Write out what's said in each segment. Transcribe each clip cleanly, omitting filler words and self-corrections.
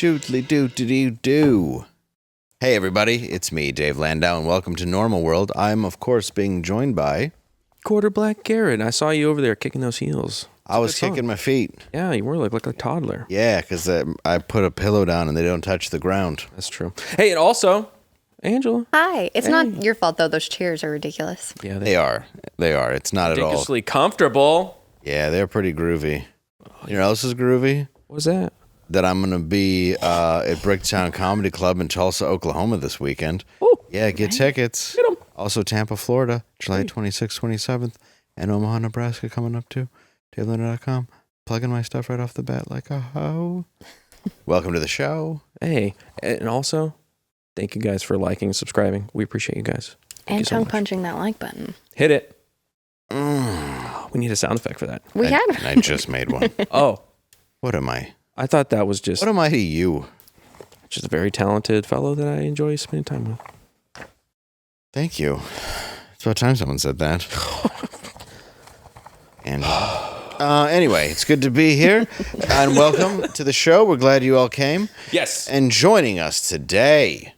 Doodly-doo-doo-doo. Hey everybody, it's me, Dave Landau, and welcome to Normal World. I'm, of course, being joined by... Quarter Black Garrett. I saw you over there kicking those heels. I was kicking my feet. Yeah, you were like a toddler. Yeah, because I put a pillow down and they don't touch the ground. That's true. Hey, and also, Angela. Hi. It's not your fault, though. Those chairs are ridiculous. Yeah, They are. It's not at all. ridiculously comfortable. Yeah, they're pretty groovy. You know what else is groovy? What's that? That I'm going to be at Bricktown Comedy Club in Tulsa, Oklahoma this weekend. Ooh, Yeah, get tickets. Get 'em. Also Tampa, Florida, July 26th, 27th, and Omaha, Nebraska coming up too. DaveLandau.com. Plugging my stuff right off the bat like a hoe. Welcome to the show. Hey, and also, thank you guys for liking and subscribing. We appreciate you guys. Thank And you so tongue much. punching that like button. Hit it. Mm. We need a sound effect for that. We had I just made one. Oh, What am I? I thought that was just What am I to you? a very talented fellow that I enjoy spending time with. Thank you. It's about time someone said that. And anyway, it's good to be here. And welcome to the show. We're glad you all came. Yes. And joining us today,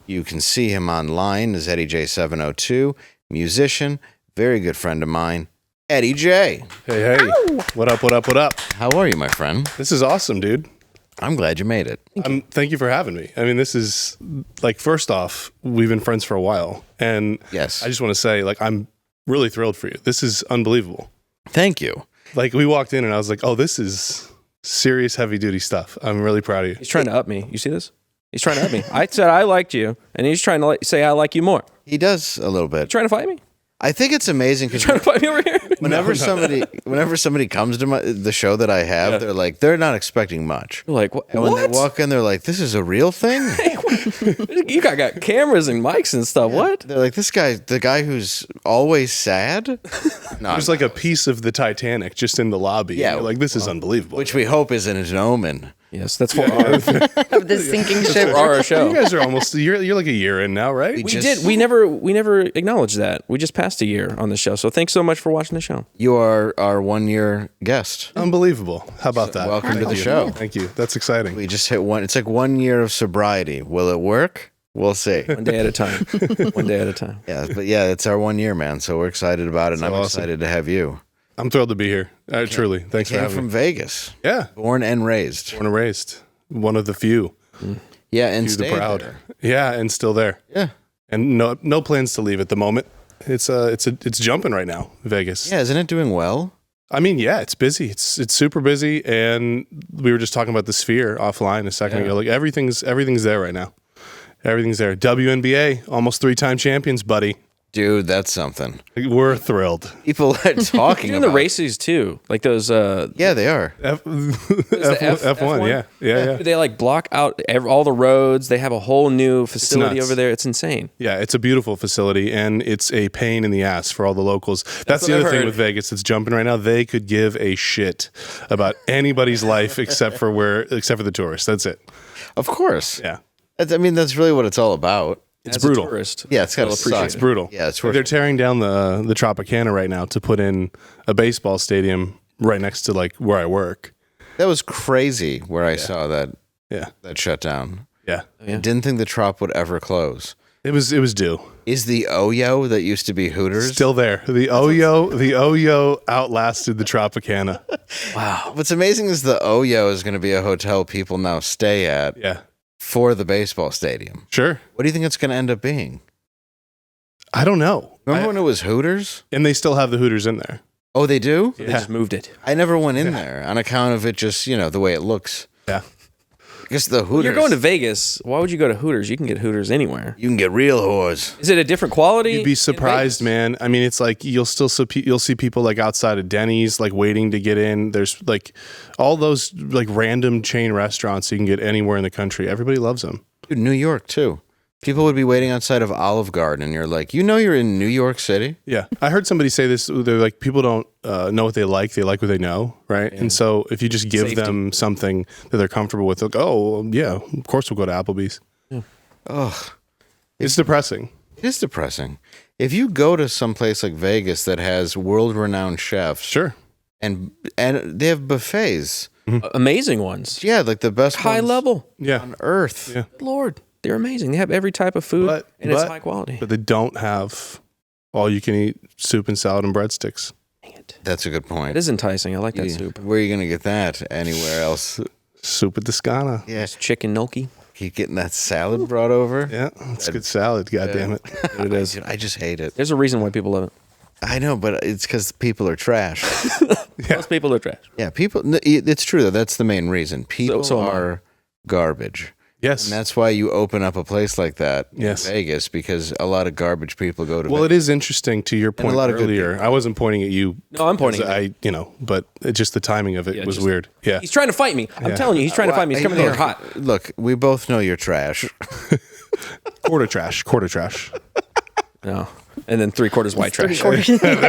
you can see him online as Eddie J702, musician, very good friend of mine, Eddie J. Hey. Ow. What up? How are you, my friend? This is awesome, dude. I'm glad you made it. Thank you for having me. I mean, this is, like, first off, we've been friends for a while. And Yes. I just want to say, like, I'm really thrilled for you. This is unbelievable. Thank you. Like, we walked in and I was like, oh, this is serious heavy-duty stuff. I'm really proud of you. He's trying to up me. You see this? He's trying to up me. I said I liked you, and he's trying to say I like you more. He does a little bit. Trying to fight me? I think it's amazing because Trying to fight me over here? whenever somebody comes to the show that I have, they're not expecting much. You're like, what? And when they walk in, they're like, "This is a real thing." You got cameras and mics and stuff. What? They're like, "This guy, the guy who's always sad." No, There's like a piece of the Titanic just in the lobby. Yeah. You're like, this is unbelievable. which we hope isn't an omen. Yes, that's for our, of the sinking ship. for our show. You guys are almost, you're like a year in now, right? We never acknowledged that. We just passed a year on the show. So thanks so much for watching the show. You are our 1-year guest. Unbelievable. How about that? Welcome to Thank the you. show. Thank you. That's exciting. We just hit one. It's like 1 year of sobriety. Will it work? We'll see. One day at a time. One day at a time. Yeah, but yeah, it's our 1 year, man. So we're excited about it, and I'm awesome. excited to have you. I'm thrilled to be here. Truly. Thanks for Came having from me. Vegas, Yeah. born and raised. Born and raised. One of the few. Yeah, and Few the stayed proud. there. Yeah, and still there. Yeah. And no plans to leave at the moment. It's jumping right now, Vegas. Yeah, isn't it doing well? I mean, yeah, it's busy. It's super busy, and we were just talking about the Sphere offline a second ago. Like everything's there right now. Everything's there. WNBA, almost 3-time champions, buddy. Dude, that's something. We're thrilled. People are talking Doing about the races too. Like those Yeah, they are. F1, yeah. They like block out all the roads. They have a whole new facility nuts. over there. It's insane. Yeah, it's a beautiful facility, and it's a pain in the ass for all the locals. That's the what other I've thing heard. with Vegas that's jumping right now. They could give a shit about anybody's life except for the tourists. That's it. Of course. Yeah, I mean, that's really what it's all about. it's As a brutal. tourist, Yeah, it's got to I'll appreciate suck. It's brutal. Yeah, it's They're tearing down the Tropicana right now to put in a baseball stadium right next to like where I work. That was crazy where I saw that Yeah, shut down. yeah. I didn't think the Trop would ever close. It was due. Is the Oyo that used to be Hooters Still there. The Oyo outlasted the Tropicana. Wow. What's amazing is the Oyo is going to be a hotel people now stay at Yeah, for the baseball stadium. sure. What do you think it's going to end up being? I don't know. Remember when it was Hooters? And they still have the Hooters in there. Oh, they do? They just moved it. I never went in there on account of it just, the way it looks. Yeah. Because the Hooters. You're going to Vegas. Why would you go to Hooters? You can get Hooters anywhere. You can get real whores. Is it a different quality? You'd be in surprised, Vegas? man. I mean, it's like you'll see people like outside of Denny's, like waiting to get in. There's like all those like random chain restaurants you can get anywhere in the country. Everybody loves them. Dude, New York, too. People would be waiting outside of Olive Garden, and you're like, you're in New York City? Yeah, I heard somebody say this. They're like, people don't know what they like what they know, right? And so if you just give Safety. them something that they're comfortable with, like, oh yeah, of course we'll go to Applebee's. Ugh. It's depressing. It is depressing. If you go to some place like Vegas that has world-renowned chefs, Sure. and they have buffets. Amazing ones. Yeah, like the best High ones level. on earth. Yeah. Lord, they're amazing. They have every type of food, and it's high quality. But they don't have all you can eat soup and salad and breadsticks. Dang it. That's a good point. It is enticing. I like that soup. Where are you going to get that? Anywhere else? Soup at the Scana. Yeah. It's chicken gnocchi. Keep getting that salad brought over. Yeah, it's good salad. God damn it. It is. Dude, I just hate it. There's a reason why people love it. I know, but it's because people are trash. Most people are trash. Yeah, people. It's true though. That's the main reason. People So am I. are garbage, Yes. and that's why you open up a place like that Yes. in Vegas, because a lot of garbage people go to. Well, Vegas. it is interesting to your point a lot of good earlier. people. I wasn't pointing at you. No, I'm pointing because at but just the timing of it was just- weird. Yeah. He's trying to fight me. I'm telling you, he's trying to fight me. He's coming in here hot. Look, we both know you're trash. Quarter trash. Quarter trash. No. And then 3/4 white trash. There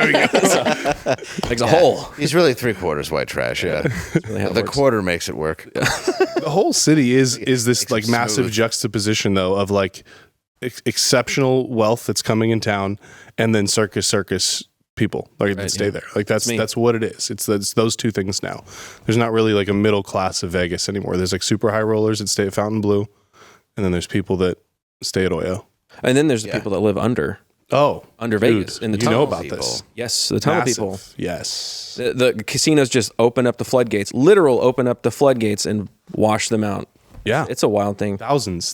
we go. Makes a hole. He's really 3/4 white trash. Yeah, Really how it the works. quarter makes it work. The whole city is this like it massive smooth. juxtaposition though of like exceptional wealth that's coming in town and then circus people like that stay there. Like that's what it is. It's those two things now. There's not really like a middle class of Vegas anymore. There's like super high rollers that stay at Fontainebleau, and then there's people that stay at Oyo. And then there's the people that live under Vegas in the you tunnel know about people. this. Yes, the tunnel Massive. people. Yes. The casinos just open up the floodgates, open up the floodgates and wash them out. Yeah. It's a wild thing. Thousands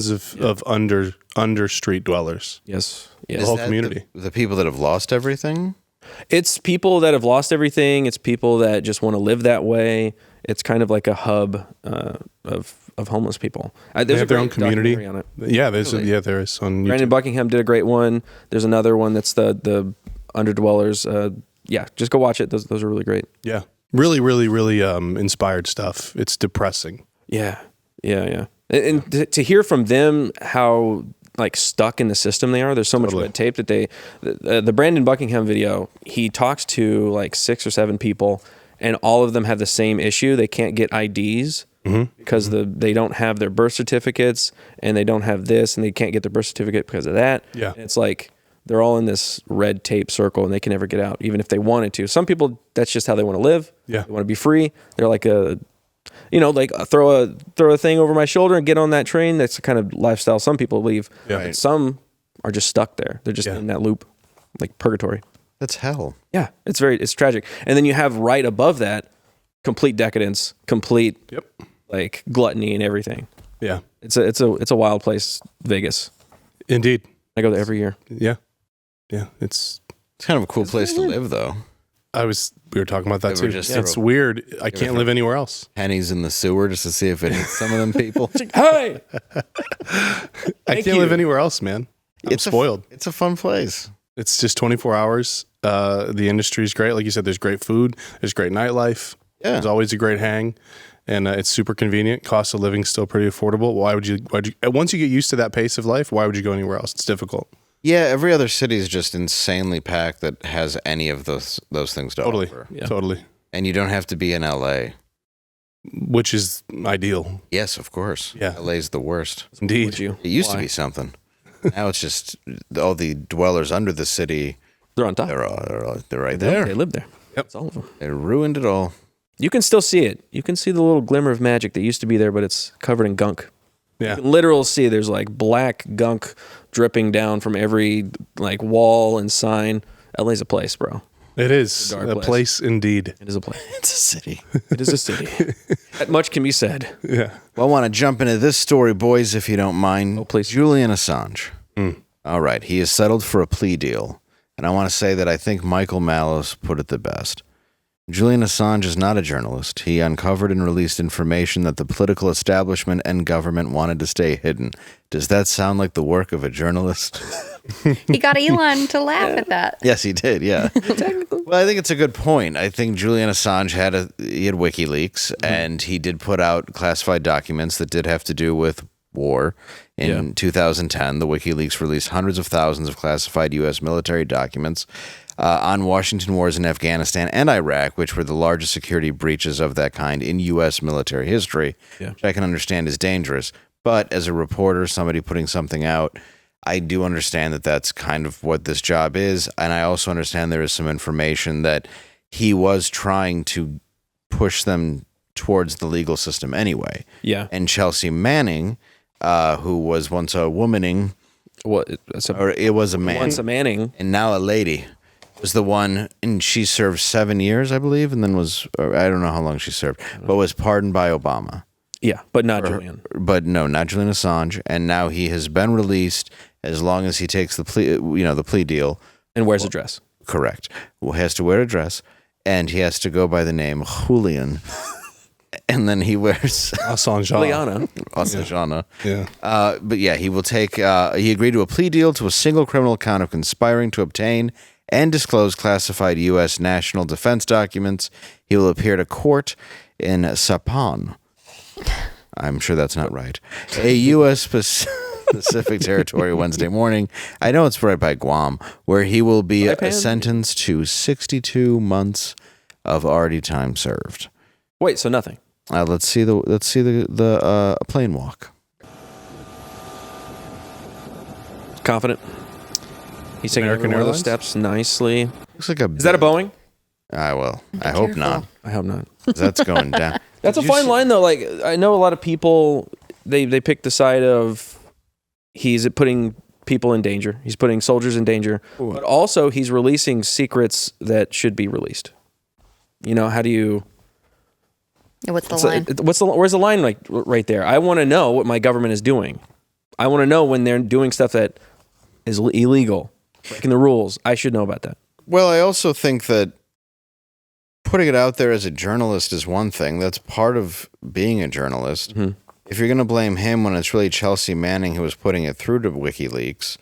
of under street dwellers. Yes. The Yes. whole That community. The people that have lost everything. It's people that have lost everything. It's people that just want to live that way. It's kind of like a hub of homeless people. They There's have their own community. On it. Yeah, there is on YouTube. Brandon Buckingham did a great one. There's another one that's the underdwellers. Yeah, just go watch it. Those are really great. Yeah. Really, really, really inspired stuff. It's depressing. Yeah. And to hear from them how like stuck in the system they are. There's so much red tape that the Brandon Buckingham video, he talks to like 6 or 7 people and all of them have the same issue. They can't get IDs because they don't have their birth certificates and they don't have this and they can't get their birth certificate because of that. Yeah. And it's like they're all in this red tape circle and they can never get out, even if they wanted to. Some people, that's just how they want to live. Yeah. They want to be free. They're like throw a thing over my shoulder and get on that train. That's the kind of lifestyle some people leave. Yeah. And some are just stuck there. They're just in that loop, like purgatory. That's hell. Yeah, it's tragic. And then you have right above that, complete decadence, complete like gluttony and everything. Yeah. It's a wild place, Vegas. Indeed. I go there every year. Yeah. Yeah. It's kind of a cool place to live, though. We were talking about that too. just It's weird. I can't live anywhere else. Pennies in the sewer just to see if it hits some of them people. Hey, I can't live anywhere else, man. I'm spoiled. It's a fun place. It's just 24 hours. The industry's great. Like you said, there's great food. There's great nightlife. Yeah. There's always a great hang. And it's super convenient. Cost of living still pretty affordable. Why would you, once you get used to that pace of life, why would you go anywhere else? It's difficult. Yeah, every other city is just insanely packed that has any of those things to offer. Yeah. Totally. And you don't have to be in LA. Which is ideal. Yes, of course. Yeah. LA's the worst. Indeed. would you? It used to Why? be something. Now it's just all the dwellers under the city. They're on top. They're right there. They live there. Yep. It's all of them. They ruined it all. You can still see it. You can see the little glimmer of magic that used to be there, but it's covered in gunk. Yeah. You can literally see there's like black gunk dripping down from every like wall and sign. LA's a place, bro. It is dark a place. place indeed. It is a place. It's a city. It is a city. That much can be said. Yeah. Well, I want to jump into this story, boys, if you don't mind. Oh, please. Julian Assange. All right. He is settled for a plea deal. And I want to say that I think Michael Mallows put it the best. Julian Assange is not a journalist. He uncovered and released information that the political establishment and government wanted to stay hidden. Does that sound like the work of a journalist? He got Elon to laugh at that. Yes, he did. Yeah. Well, I think it's a good point. I think Julian Assange had WikiLeaks, and he did put out classified documents that did have to do with war. In 2010, the WikiLeaks released hundreds of thousands of classified U.S. military documents on Washington wars in Afghanistan and Iraq, which were the largest security breaches of that kind in U.S. military history, which I can understand is dangerous. But as a reporter, somebody putting something out, I do understand that that's kind of what this job is. And I also understand there is some information that he was trying to push them towards the legal system anyway. Yeah. And Chelsea Manning, who was once a womaning, or it was a man, Once a Manning, and now a lady, was the one, and she served 7 years, I believe, and then I don't know how long she served, but was pardoned by Obama. yeah, but not Julian. But no, not Julian Assange, and now he has been released as long as he takes the plea, the plea deal. And wears a dress. Correct. Well, he has to wear a dress, and he has to go by the name Julian. And then he wears Assange. Juliana. Yeah. but yeah, he will take. He agreed to a plea deal to a single criminal count of conspiring to obtain and disclose classified U.S. national defense documents. He will appear to court in Sapan. I'm sure that's not right. A U.S. Pacific territory Wednesday morning. I know it's right by Guam, where he will be sentenced to 62 months of already time served. Wait, so nothing. Let's see the plane walk. Confident. He's taking American every one of Airlines? those steps nicely. Looks like a. Is that a Boeing? Well, I careful. hope not. I hope not. 'Cause that's going down. That's a Did you fine see- line, though. Like, I know a lot of people, they pick the side of he's putting people in danger. He's putting soldiers in danger. But also, he's releasing secrets that should be released. How do you... What's the line? Where's the line, like, right there? I want to know what my government is doing. I want to know when they're doing stuff that is illegal, breaking the rules. I should know about that. Well, I also think that putting it out there as a journalist is one thing. That's part of being a journalist. Mm-hmm. If you're going to blame him when it's really Chelsea Manning who was putting it through to WikiLeaks,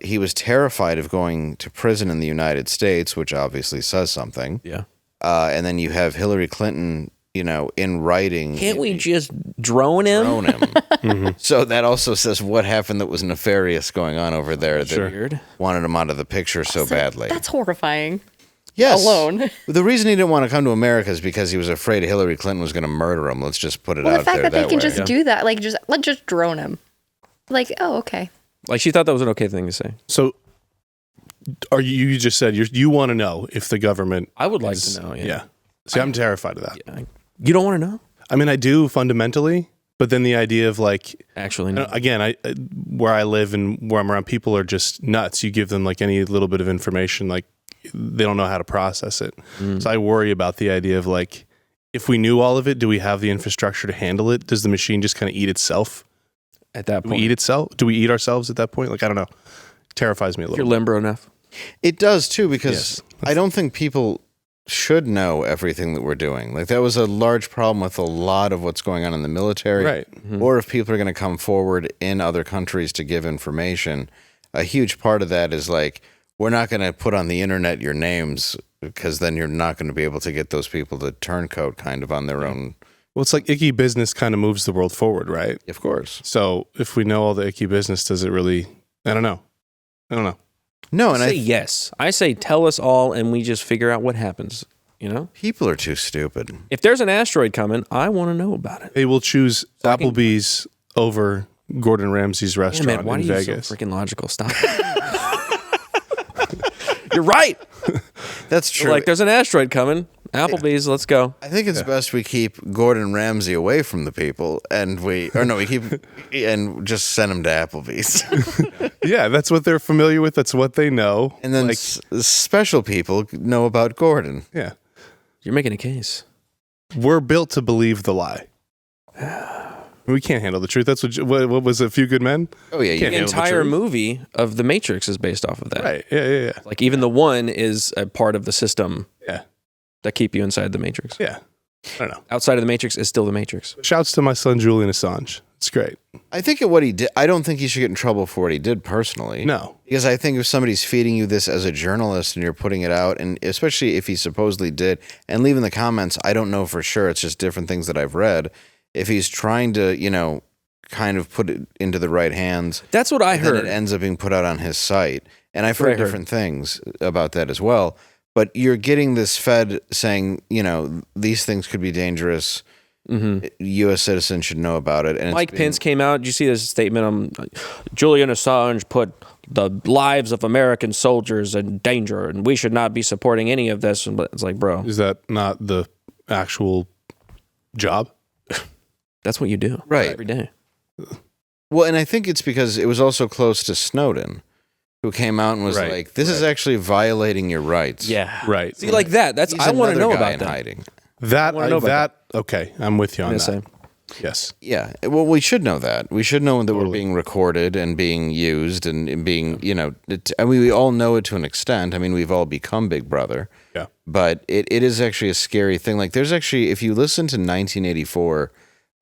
he was terrified of going to prison in the United States, which obviously says something. Yeah. And then you have Hillary Clinton, in writing. Can't we just drone him? Mm-hmm. So that also says what happened that was nefarious going on over there that Weird. wanted him out of the picture so badly. That's horrifying. Yes. Alone. The reason he didn't want to come to America is because he was afraid Hillary Clinton was going to murder him. Let's just put it Well, out the fact there that they can way. just do that, like, let's just drone him. Like, oh, okay. Like, she thought that was an okay thing to say. So, you just said you want to know if the government? I would like to know. Yeah. See, I'm terrified of that. Yeah. You don't want to know? I mean, I do fundamentally, but then the idea of like, Actually, no. again, where I live and where I'm around, people are just nuts. You give them like any little bit of information, like they don't know how to process it. So I worry about the idea of like, if we knew all of it, do we have the infrastructure to handle it? Does the machine just kind of eat itself? At that Do point, we eat itself? Do we eat ourselves at that point? Like, I don't know. It terrifies me a if little. you're limber enough. It does too, because Yes. I don't think people should know everything that we're doing. Like that was a large problem with a lot of what's going on in the military. Right. Or if people are going to come forward in other countries to give information, a huge part of that is like, we're not going to put on the internet your names because then you're not going to be able to get those people to turncoat kind of on their own. Well, it's like icky business kind of moves the world forward, right? Of course. So if we know all the icky business, does it really? I don't know. No, and I say yes. I say tell us all, and we just figure out what happens. People are too stupid. If there's an asteroid coming, I want to know about it. They will choose Applebee's over Gordon Ramsay's Yeah, restaurant man, why in are you Vegas. so freaking logical? Stop. You're right. That's true. Like, there's an asteroid coming. Applebee's, let's go. I think it's best we keep Gordon Ramsay away from the people, and we keep and just send him to Applebee's. Yeah, that's what they're familiar with. That's what they know. And then like, special people know about Gordon. yeah, You're making a case. we're built to believe the lie. We can't handle the truth. That's what was A Few Good Men? Oh yeah, The Can't handle the entire truth. movie of The Matrix is based off of that. Right. Yeah. Like, even the one is a part of the system Yeah. that keep you inside the Matrix. Yeah. I don't know. Outside of the Matrix is still the Matrix. Shouts to my son, Julian Assange. It's great. I think at what he did, I don't think he should get in trouble for what he did personally. No. Because I think if somebody's feeding you this as a journalist and you're putting it out, and especially if he supposedly did, and leave in the comments, I don't know for sure. It's just different things that I've read. If he's trying to, kind of put it into the right hands, That's what I then heard. it ends up being put out on his site. And I've That's what heard I heard. different things about that as well. But you're getting this fed saying, these things could be dangerous. U.S. citizens should know about it. And Mike Pence came out. Did you see this statement? Julian Assange put the lives of American soldiers in danger, and we should not be supporting any of this. But it's like, bro, is that not the actual job? That's what you do, right, every day. Well, and I think it's because it was also close to Snowden, who came out and was like, "This is actually violating your rights." Yeah, right. See, like that. That's I want to know about that. Hiding. That. Okay, I'm with you on that. Say. Yes. Yeah. Well, we should know that. We should know that we're being recorded and being used and being, I mean, we all know it to an extent. I mean, we've all become Big Brother. Yeah. But it is actually a scary thing. Like, there's actually, if you listen to 1984,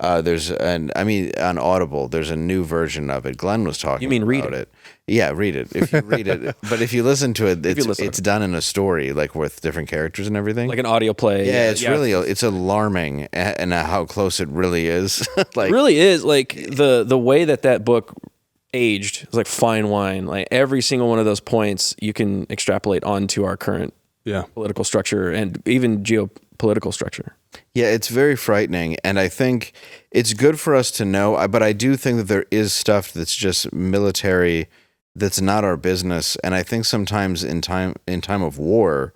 on Audible, there's a new version of it. Glenn was talking about it. Yeah, read it. If you read it. But if you listen to it, it's done in a story, like with different characters and everything. Like an audio play. Yeah, it's alarming and how close it really is. Like, it really is. Like the way that book aged is like fine wine. Like every single one of those points you can extrapolate onto our current political structure and even geopolitical structure. Yeah, it's very frightening, and I think it's good for us to know, but I do think that there is stuff that's just military that's not our business, and I think sometimes in time of war,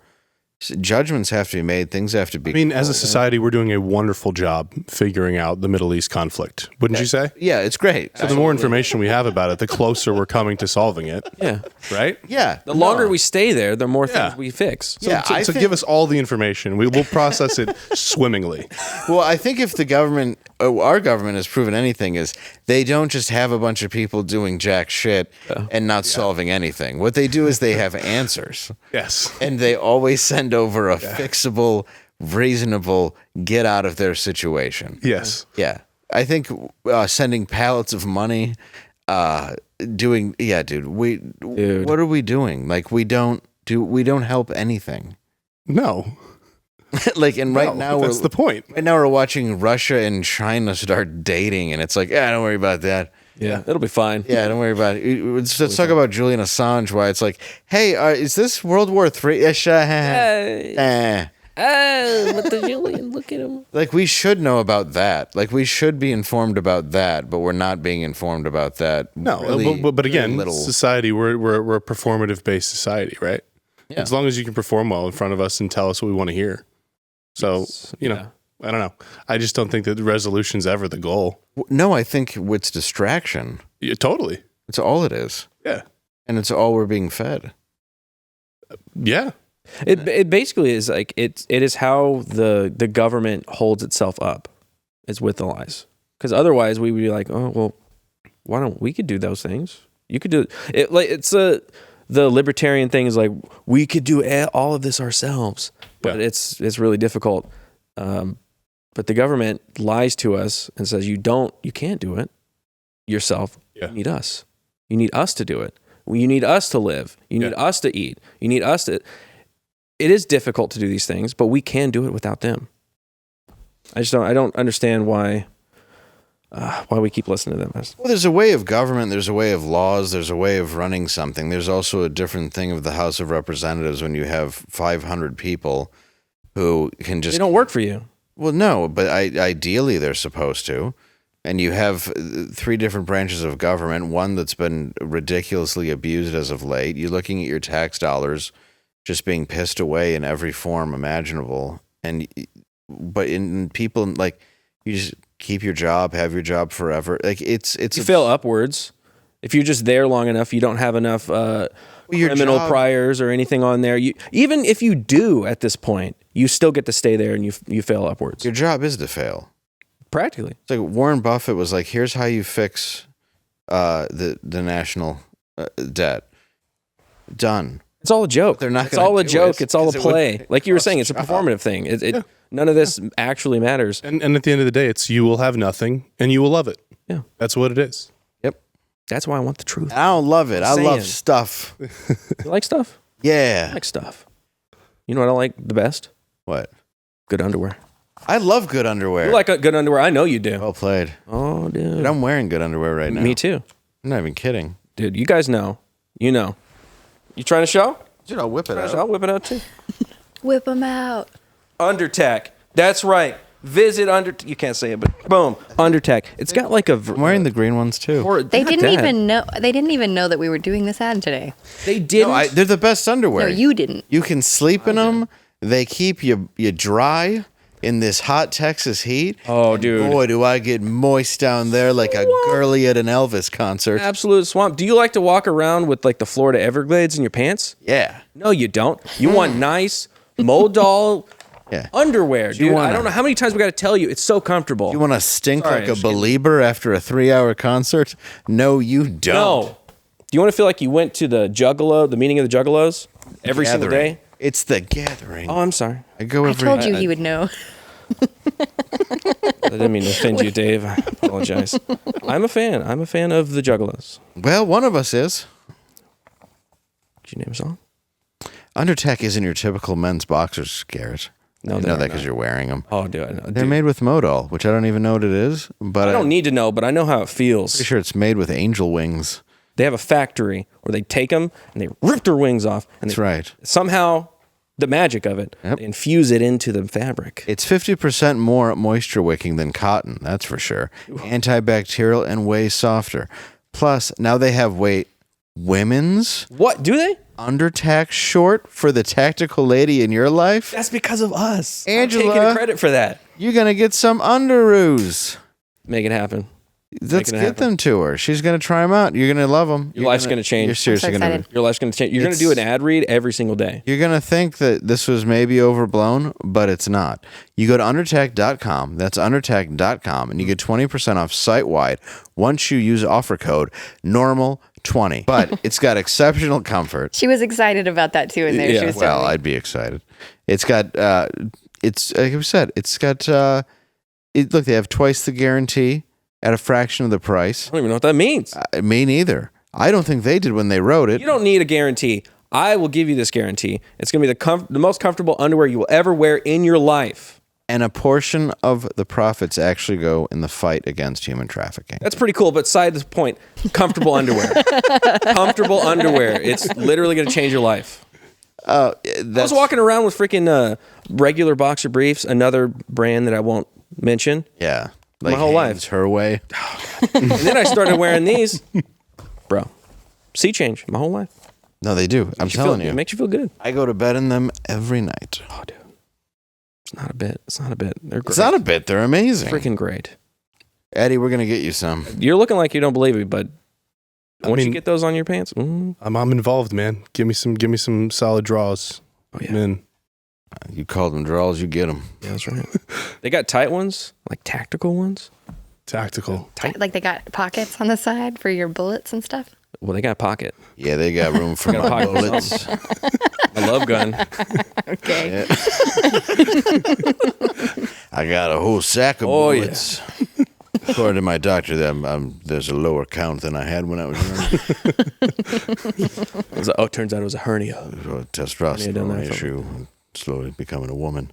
judgments have to be made, things have to be... I mean, as a society, we're doing a wonderful job figuring out the Middle East conflict, wouldn't you say? Yeah, it's great. So the more information we have about it, the closer we're coming to solving it. Yeah. Right? Yeah. The longer we stay there, the more things we fix. So give us all the information. We will process it swimmingly. Well, I think if the government, our government has proven anything, is they don't just have a bunch of people doing jack shit and not solving anything. What they do is they have answers. Yes. And they always send over a fixable, reasonable, get out of their situation. Yes. Yeah. I think sending pallets of money, what are we doing? Like, we don't help anything. No. Like, and right now that's the point. Right now we're watching Russia and China start dating, and it's like, don't worry about that. Yeah, it'll be fine. Yeah, don't worry about it. Let's talk about Julian Assange. Why it's like, hey, is this World War III? Oh, but the Julian, look at him. Like, we should know about that. Like, we should be informed about that, but we're not being informed about that. No, really, but again, little. Society, we're a performative based society, right? Yeah. As long as you can perform well in front of us and tell us what we want to hear. So, I don't know. I just don't think that the resolution's ever the goal. No, I think it's distraction. Yeah, totally. It's all it is. Yeah. And it's all we're being fed. Yeah. It basically is like it is how the government holds itself up, is with the lies. Because otherwise we would be like, oh well, why don't we could do those things? You could do it. Like it's the libertarian thing is like we could do all of this ourselves, but it's really difficult. But the government lies to us and says you can't do it yourself. Yeah. You need us. You need us to do it. You need us to live. You need us to eat. You need us to. It is difficult to do these things, but we can do it without them. I don't understand why we keep listening to them. Well, there's a way of government, there's a way of laws, there's a way of running something. There's also a different thing of the House of Representatives when you have 500 people who can just... They don't work for you. Well, no, but ideally they're supposed to. And you have 3 different branches of government, one that's been ridiculously abused as of late. You're looking at your tax dollars just being pissed away in every form imaginable. But in people, like, you just keep your job, have your job forever. Like, it's you fail upwards. If you're just there long enough, you don't have enough criminal priors or anything on there. Even if you do at this point, you still get to stay there and you fail upwards. Your job is to fail. Practically. It's like Warren Buffett was like, here's how you fix the national debt. Done. It's all a joke. They're not. It's all a joke. It's all a play. Like you were saying, it's a performative thing. None of this actually matters. And at the end of the day, it's you will have nothing and you will love it. Yeah. That's what it is. Yep. That's why I want the truth. I don't love it. I love stuff. You like stuff? Yeah. I like stuff. You know what I like the best? What? Good underwear. I love good underwear. You like good underwear? I know you do. Well played. Oh, dude. I'm wearing good underwear right now. Me too. I'm not even kidding. Dude, you guys know. You know. You trying to show? Dude, I'll whip it out. I'll whip it out too. Whip them out. Undertech. That's right. Visit You can't say it, but boom, Undertech. It's got like a. I'm wearing the green ones too. They didn't even know. They didn't even know that we were doing this ad today. They didn't. No, they're the best underwear. No, you didn't. You can sleep in them. They keep you dry in this hot Texas heat. Oh, dude. Boy, do I get moist down there like a girly at an Elvis concert. Absolute swamp. Do you like to walk around with like the Florida Everglades in your pants? Yeah. No, you don't. You want nice Modal underwear, dude. I don't know how many times we got to tell you. It's so comfortable. You want to stink like a believer after a 3-hour concert? No, you don't. No. Do you want to feel like you went to the Juggalo, the meeting of the Juggalos every single day? It's the gathering. Oh, I'm sorry. I told you he would know. I didn't mean to offend you, Dave. I apologize. I'm a fan. I'm a fan of the Juggalos. Well, one of us is. Did you name a song? Undertech isn't your typical men's boxers, Garrett. No, I know that because you're wearing them. Oh, dude. I know. They're made with Modal, which I don't even know what it is. But I don't need to know, but I know how it feels. Pretty sure it's made with angel wings. They have a factory where they take them and they rip their wings off. And That's right. Somehow, the magic of it, they infuse it into the fabric. It's 50% more moisture wicking than cotton, that's for sure. Antibacterial and way softer. Plus, now they have women's. What? Do they? Undertack short for the tactical lady in your life? That's because of us. Angela, I'm taking credit for that. You're going to get some underoos. Make it happen. Let's get them to her. She's going to try them out. You're going to love them. Your life's going to change. You're seriously going to. Your life's going to change. You're going to do an ad read every single day. You're going to think that this was maybe overblown, but it's not. You go to undertech.com. That's undertech.com, and you get 20% off site-wide once you use offer code NORMAL20. But it's got exceptional comfort. She was excited about that too in there. Yeah, well, I'd be excited. It's got, it's like I said, it's got, look, they have twice the guarantee at a fraction of the price. I don't even know what that means. Me neither. I don't think they did when they wrote it. You don't need a guarantee. I will give you this guarantee. It's going to be the most comfortable underwear you will ever wear in your life. And a portion of the profits actually go in the fight against human trafficking. That's pretty cool, but side the point, comfortable underwear. Comfortable underwear. It's literally going to change your life. I was walking around with freaking regular boxer briefs, another brand that I won't mention. Yeah. Like my whole life. Her way. And then I started wearing these. Bro, sea change my whole life. No, they do. I'm telling you. It makes you feel good. I go to bed in them every night. Oh, dude. It's not a bit. It's not a bit. They're great. It's not a bit. They're amazing. Freaking great. Eddie, we're going to get you some. You're looking like you don't believe me, but once you get those on your pants, I'm involved, man. Give me some solid draws. Oh, yeah. I'm in. You call them draws, you get them. Yeah, that's right. They got tight ones, like tactical ones. Tactical. Tight. Like they got pockets on the side for your bullets and stuff. Well, they got pocket. Yeah, they got room for my bullets. A love gun. Okay. Yeah. I got a whole sack of bullets. Yeah. According to my doctor, there's a lower count than I had when I was young. Turns out it was a hernia. Testosterone issue. Slowly becoming a woman.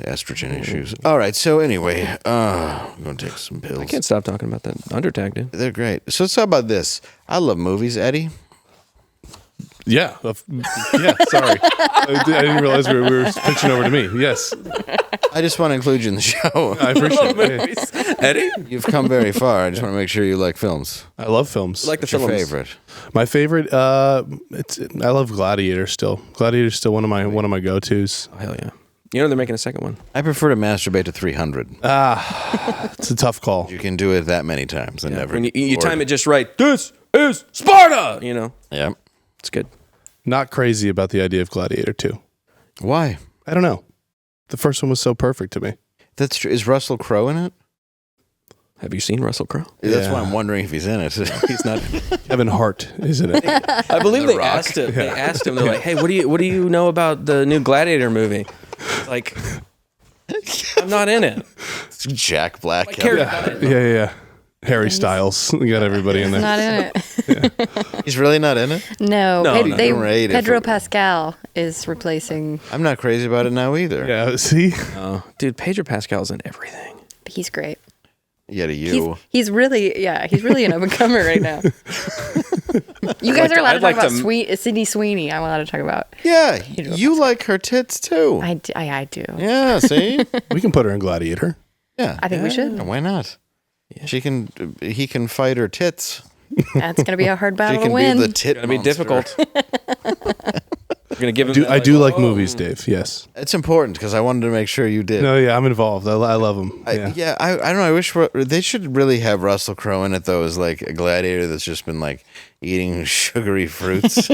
Estrogen issues. All right, so anyway, I'm going to take some pills. I can't stop talking about that Undertag, dude. They're great. So let's talk about this. I love movies, Eddie. Yeah. Yeah, sorry. I didn't realize we were pitching over to me. Yes. I just want to include you in the show. I appreciate it. Eddie? You've come very far. I just want to make sure you like films. I love films. Like the What's your films. favorite? My favorite, I love Gladiator still. Gladiator's still one of my go-tos. Oh, hell yeah. You know they're making a second one. I prefer to masturbate to 300. It's a tough call. You can do it that many times and never. When you time it just right. This is Sparta! You know? Yeah. It's good. Not crazy about the idea of Gladiator 2. Why? I don't know. The first one was so perfect to me. That's true. Is Russell Crowe in it? Have you seen Russell Crowe? That's why I'm wondering if he's in it. He's not. Kevin Hart is in it. I believe they asked him. They asked him. They're like, "Hey, what do you know about the new Gladiator movie?" It's like, I'm not in it. It's Jack Black. Yeah. Harry Styles. We got everybody in there. Not in it. Yeah. He's really not in it? No. Great. Pedro Pascal is replacing. I'm not crazy about it now either. Yeah, see? Oh, dude, Pedro Pascal's in everything. He's great. Yeah, to you. He's really an up and comer right now. You guys are allowed to I'd like talk about to- Sydney Sweeney. I'm allowed to talk about. Yeah, you like her tits too. I do. Yeah, see? We can put her in Gladiator. Yeah. I think we should. Yeah, why not? He can fight her tits. That's gonna be a hard She battle to can win. be the tit It's gonna be monster. difficult. You're gonna give him. I do like movies, Dave. Yes. It's important because I wanted to make sure you did. No, yeah, I'm involved. I love them. I don't know. I wish they should really have Russell Crowe in it though, as like a gladiator that's just been like eating sugary fruits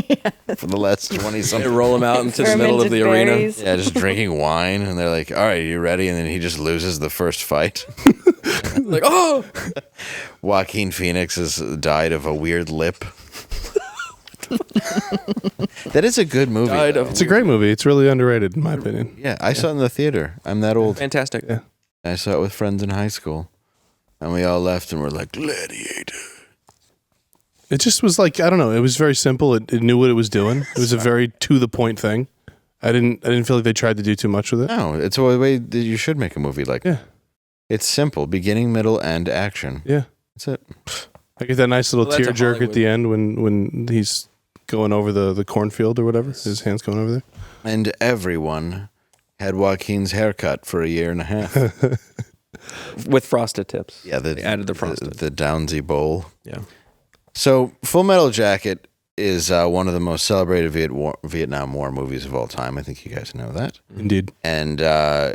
for the last 20 They something. roll him out into the middle of the arena. Berries. Yeah, just drinking wine, and they're like, "All right, you ready?" And then he just loses the first fight. Like, oh, Joaquin Phoenix has died of a weird lip. That is a good movie. Died though. of- It's a great movie. It's really underrated, in my opinion. Yeah, I saw it in the theater. I'm that old. fantastic. Yeah. I saw it with friends in high school, and we all left and were like, "Gladiator." It just was like, I don't know. It was very simple. It knew what it was doing. It was a very to the point thing. I didn't feel like they tried to do too much with it. No, it's the way that you should make a movie like. Yeah. It's simple, beginning, middle, and action. Yeah. That's it. I get that nice little Well, that's tear a jerk at Hollywood- the end when he's going over the cornfield or whatever. His hand's going over there. And everyone had Joaquin's haircut for a year and a half. With frosted tips. Yeah, They added the frosted. the Downsy bowl. Yeah. So, Full Metal Jacket is one of the most celebrated Vietnam War movies of all time. I think you guys know that. Indeed. And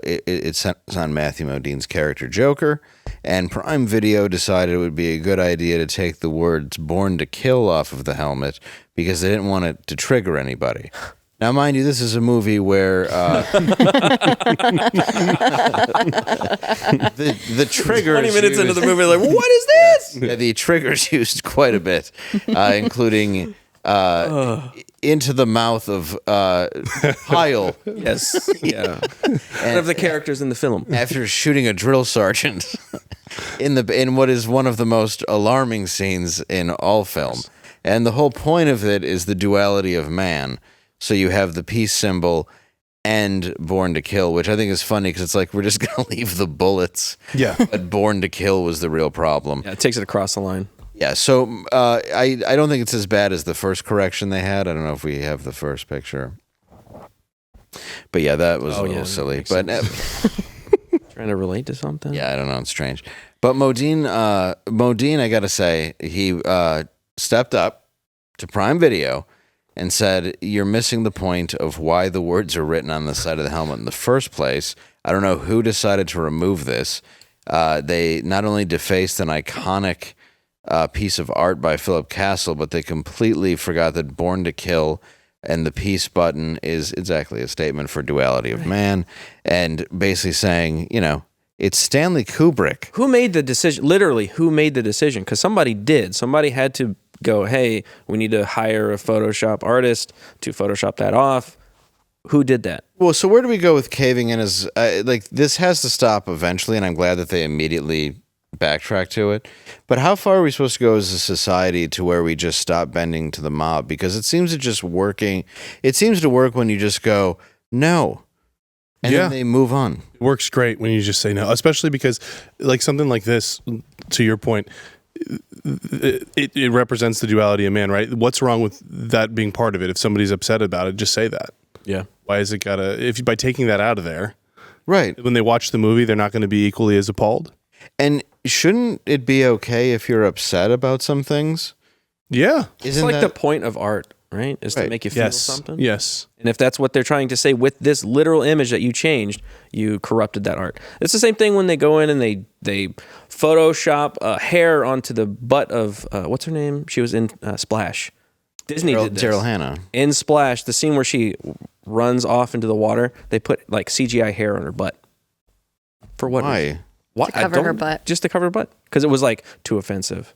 it's on Matthew Modine's character Joker. And Prime Video decided it would be a good idea to take the words "Born to Kill" off of the helmet because they didn't want it to trigger anybody. Now, mind you, this is a movie where the triggers 20 minutes into used- the movie, like, what is this? yeah, the triggers used quite a bit, including into the mouth of Pyle Yes. Yeah. One of the characters in the film. after shooting a drill sergeant in what is one of the most alarming scenes in all film. And the whole point of it is the duality of man. So you have the peace symbol and Born to Kill, which I think is funny because it's like we're just going to leave the bullets. Yeah. But Born to Kill was the real problem. Yeah, it takes it across the line. Yeah, so I don't think it's as bad as the first correction they had. I don't know if we have the first picture. But yeah, that was a little silly. makes But Trying to relate to something. yeah, I don't know. It's strange. But Modine, I got to say, he stepped up to Prime Video and said, "You're missing the point of why the words are written on the side of the helmet in the first place. I don't know who decided to remove this. They not only defaced an iconic piece of art by Philip Castle, but they completely forgot that Born to Kill and the peace button is exactly a statement for duality of man, and basically saying, it's Stanley Kubrick." Who made the decision? Literally, who made the decision? Because somebody did. Somebody had to go, hey, we need to hire a Photoshop artist to Photoshop that off. Who did that? Well, so where do we go with caving in? As this has to stop eventually, and I'm glad that they immediately backtrack to it. But how far are we supposed to go as a society to where we just stop bending to the mob? Because it seems to just working. It seems to work when you just go no, and then they move on. It works great when you just say no, especially because like something like this, to your point, it represents the duality of man, right? What's wrong with that being part of it? If somebody's upset about it, just say that. Yeah. Why is it gotta, by taking that out of there, Right. when they watch the movie, they're not going to be equally as appalled? And shouldn't it be okay if you're upset about some things? Yeah. It's like the point of art, right? Is to Right. make you feel Yes. something. Yes. And if that's what they're trying to say with this literal image that you changed, you corrupted that art. It's the same thing when they go in and they Photoshop hair onto the butt of, what's her name? She was in Splash. Disney did this. Daryl Hannah. In Splash, the scene where she runs off into the water, they put like CGI hair on her butt. For what reason? Why? Why? To cover her butt. Just to cover her butt. Because it was like too offensive.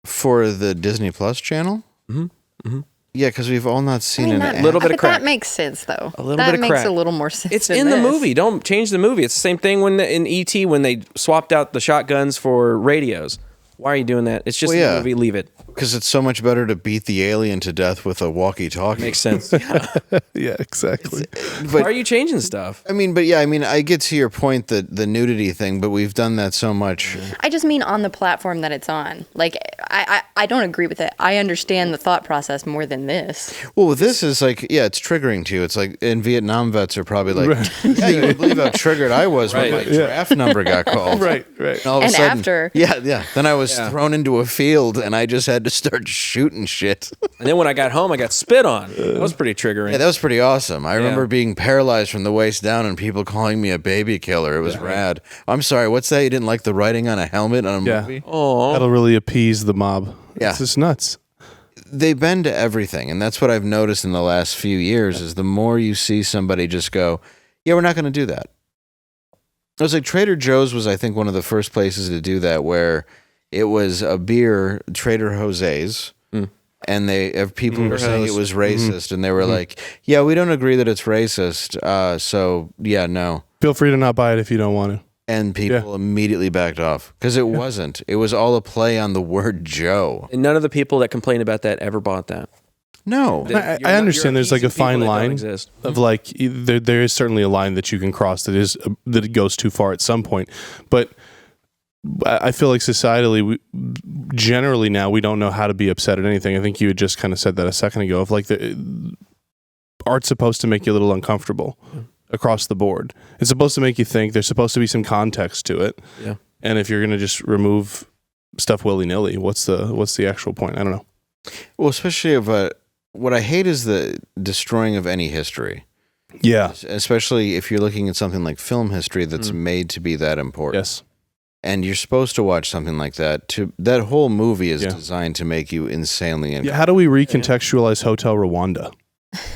For the Disney Plus channel? Mm-hmm. Mm-hmm. Yeah, because we've all not seen an ad. Little bit of but crack. that makes sense, though. A little that bit of makes crack. a little more sense. It's than in the this. movie. Don't change the movie. It's the same thing when in E.T. when they swapped out the shotguns for radios. Why are you doing that? It's just a movie. Leave it. Because it's so much better to beat the alien to death with a walkie-talkie. Makes sense. Yeah, exactly. Why are you changing stuff? I mean, I get to your point that the nudity thing, but we've done that so much. I just mean on the platform that it's on. Like, I don't agree with it. I understand the thought process more than this. Well, this is like, it's triggering to you. It's like, in Vietnam vets are probably like, yeah, you would believe how triggered I was when my draft number got called. Right. And all of a And sudden, after. Yeah. Then I was thrown into a field and I just had to start shooting shit. And then when I got home, I got spit on. That was pretty triggering. Yeah, that was pretty awesome. I remember being paralyzed from the waist down and people calling me a baby killer. It was rad. I'm sorry, what's that? You didn't like the writing on a helmet on a movie? Oh, That'll really appease the mob. Yeah. It's just nuts. They bend to everything, and that's what I've noticed in the last few years is the more you see somebody just go, yeah, we're not going to do that. It was like Trader Joe's was, I think, one of the first places to do that, where it was a beer, Trader Jose's, and they have people were saying it was racist, and they were like, yeah, we don't agree that it's racist, so yeah, no. Feel free to not buy it if you don't want to. And people immediately backed off because it wasn't. It was all a play on the word Joe. and none of the people that complained about that ever bought that. No. I understand there's like a fine line exist. of like there is certainly a line that you can cross that it goes too far at some point, but I feel like societally, generally now we don't know how to be upset at anything. I think you had just kind of said that a second ago of like art's supposed to make you a little uncomfortable across the board. It's supposed to make you think. There's supposed to be some context to it. Yeah. And if you're going to just remove stuff willy-nilly, what's the actual point? I don't know. Well, especially what I hate is the destroying of any history. Yeah. Especially if you're looking at something like film history that's made to be that important. Yes. And you're supposed to watch something like that. That whole movie is designed to make you insanely Yeah. How do we recontextualize Hotel Rwanda?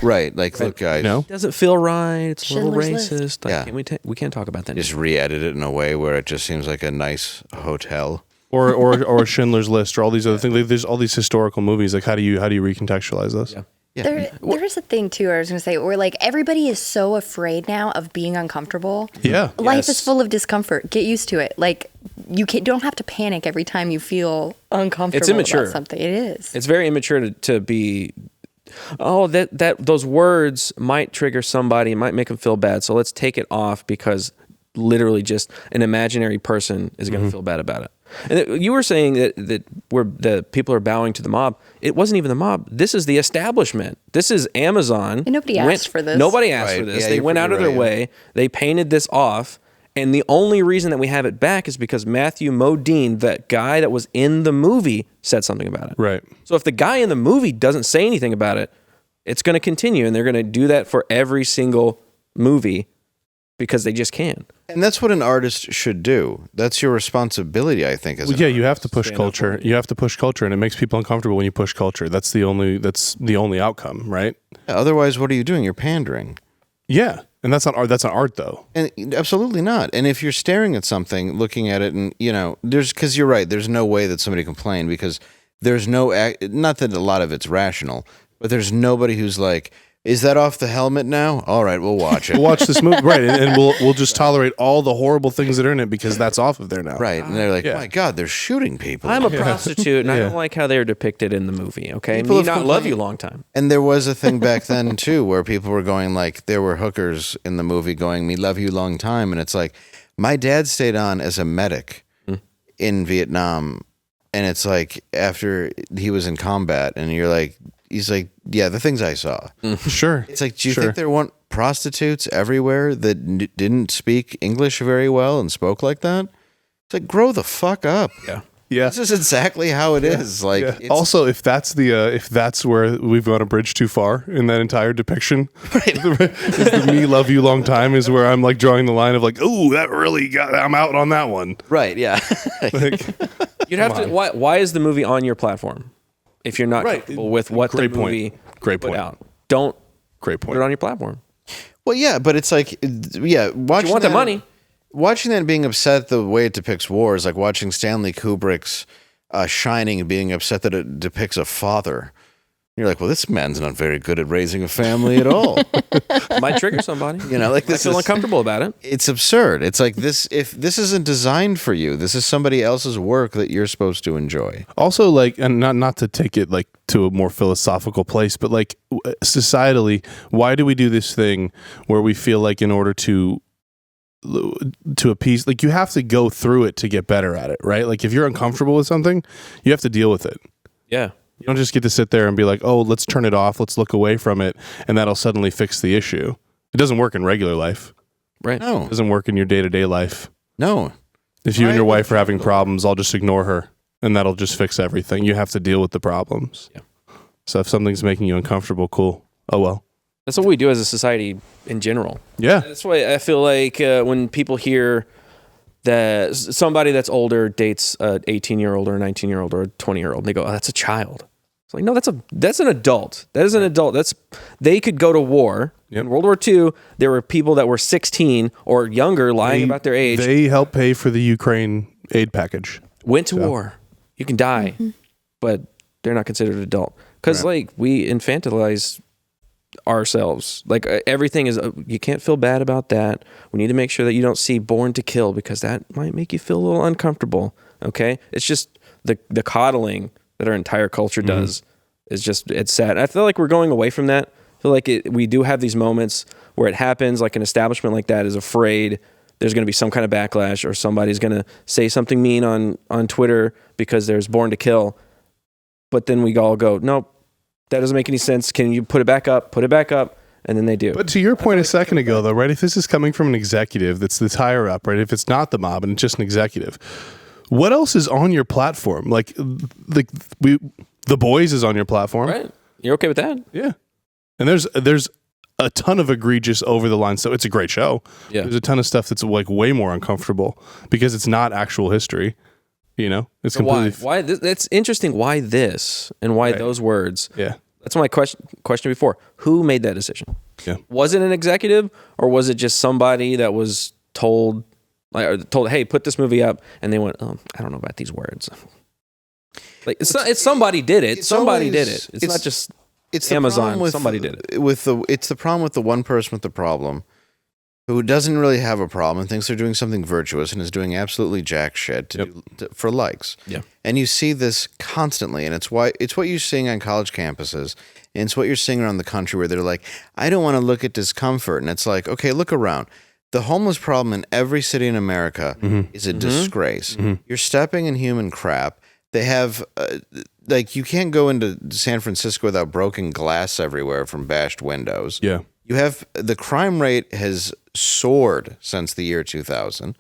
Right. Like, look, guys. No. It doesn't feel right. It's a little Schindler's racist. Like, Yeah. we can't talk about that. Just re-edit it in a way where it just seems like a nice hotel. Or Schindler's List or all these other things. Like, there's all these historical movies. Like how do you recontextualize those? Yeah. Yeah. There's a thing too. I was going to say, where like everybody is so afraid now of being uncomfortable. Yeah. Life is full of discomfort. Get used to it. Like don't have to panic every time you feel uncomfortable. It's immature. About something. It is. It's very immature to be. Oh, that those words might trigger somebody, might make them feel bad. So let's take it off because literally just an imaginary person is going to feel bad about it. And you were saying that the people are bowing to the mob. It wasn't even the mob. This is the establishment. This is Amazon. And nobody asked for this. Nobody asked for this. Yeah, they went out of their way. They painted this off. And the only reason that we have it back is because Matthew Modine, that guy that was in the movie, said something about it. Right. So if the guy in the movie doesn't say anything about it, it's going to continue. And they're going to do that for every single movie because they just can. And that's what an artist should do. That's your responsibility, I think. You have to push culture. You have to push culture, and it makes people uncomfortable when you push culture. That's the only outcome, right? Yeah, otherwise, what are you doing? You're pandering. Yeah, and that's not art. That's not art, though. And absolutely not. And if you're staring at something, looking at it, and because you're right, there's no way that somebody complained because there's not that a lot of it's rational, but there's nobody who's like, is that off the helmet now? All right, we'll watch it. We'll watch this movie, right? And we'll just tolerate all the horrible things that are in it because that's off of there now, Right? And they're like, my God, they're shooting people. I'm a prostitute, and I don't like how they're depicted in the movie. Okay, People me have not love complained. you long time. And there was a thing back then too, where people were going like, there were hookers in the movie going, "Me love you long time," and it's like, my dad stayed on as a medic in Vietnam, and it's like after he was in combat, and you're like, he's like, yeah, the things I saw. Sure. It's like, do you think there weren't prostitutes everywhere that didn't speak English very well and spoke like that? It's like, grow the fuck up. Yeah. Yeah. This is exactly how it is. Like, it's, also, if that's where we've gone a bridge too far in that entire depiction, the "me love you long time" is where I'm like drawing the line of like, oh, that really I'm out on that one. right, yeah. Like, You'd have to. Why is the movie on your platform if you're not comfortable with what Great the movie Great put point. out? Don't Great put point. it on your platform. Well, yeah, but it's like, yeah, watching You want the money. Watching that and being upset the way it depicts war is like watching Stanley Kubrick's Shining and being upset that it depicts a father. You're like, well, this man's not very good at raising a family at all. Might trigger somebody. Like this. I feel uncomfortable about it. It's absurd. It's like this. If this isn't designed for you, this is somebody else's work that you're supposed to enjoy. Also, like, and not to take it like to a more philosophical place, but like societally, why do we do this thing where we feel like in order to appease, like you have to go through it to get better at it, right? Like if you're uncomfortable with something, you have to deal with it. Yeah. You don't just get to sit there and be like, oh, let's turn it off, let's look away from it, and that'll suddenly fix the issue. It doesn't work in regular life. Right. No. It doesn't work in your day-to-day life. No. If you and your wife are having problems, I'll just ignore her, and that'll just fix everything. You have to deal with the problems. Yeah. So if something's making you uncomfortable, cool. Oh, well. That's what we do as a society in general. Yeah. That's why I feel like when people hear that somebody that's older dates an 18-year-old or a 19-year-old or a 20-year-old, they go, oh, that's a child. It's like, no, that's an adult. That is an adult. They could go to war. Yep. In World War II, there were people that were 16 or younger lying about their age. They helped pay for the Ukraine aid package. Went to war. You can die, but they're not considered adult. Because like we infantilize ourselves. Like everything is, you can't feel bad about that. We need to make sure that you don't see Born to Kill because that might make you feel a little uncomfortable. Okay? It's just the coddling that our entire culture does is just, it's sad. I feel like we're going away from that. I feel like we do have these moments where it happens, like an establishment like that is afraid there's going to be some kind of backlash or somebody's going to say something mean on Twitter because there's Born to Kill. But then we all go, nope, that doesn't make any sense. Can you put it back up? Put it back up. And then they do. But to your point a second ago, though, right? If this is coming from an executive that's the higher up, right? If it's not the mob and it's just an executive, what else is on your platform? Like The Boys is on your platform. Right. You're okay with that? Yeah. And there's a ton of egregious over the line stuff. It's a great show. Yeah. There's a ton of stuff that's like way more uncomfortable because it's not actual history. You know, it's completely. Why? That's interesting. Why this and why those words? Yeah. That's my question before. Who made that decision? Yeah. Was it an executive or was it just somebody that was told, hey, put this movie up, and they went, oh, I don't know about these words. Like it's somebody did it. Somebody did it. It's not just Amazon. Somebody did it. It's the problem with the one person with the problem who doesn't really have a problem and thinks they're doing something virtuous and is doing absolutely jack shit for likes. Yeah. And you see this constantly, and it's what you're seeing on college campuses, and it's what you're seeing around the country where they're like, I don't want to look at discomfort. And it's like, okay, look around. The homeless problem in every city in America is a disgrace. You're stepping in human crap. They have, you can't go into San Francisco without broken glass everywhere from bashed windows. Yeah. You have, the crime rate has soared since the year 2000.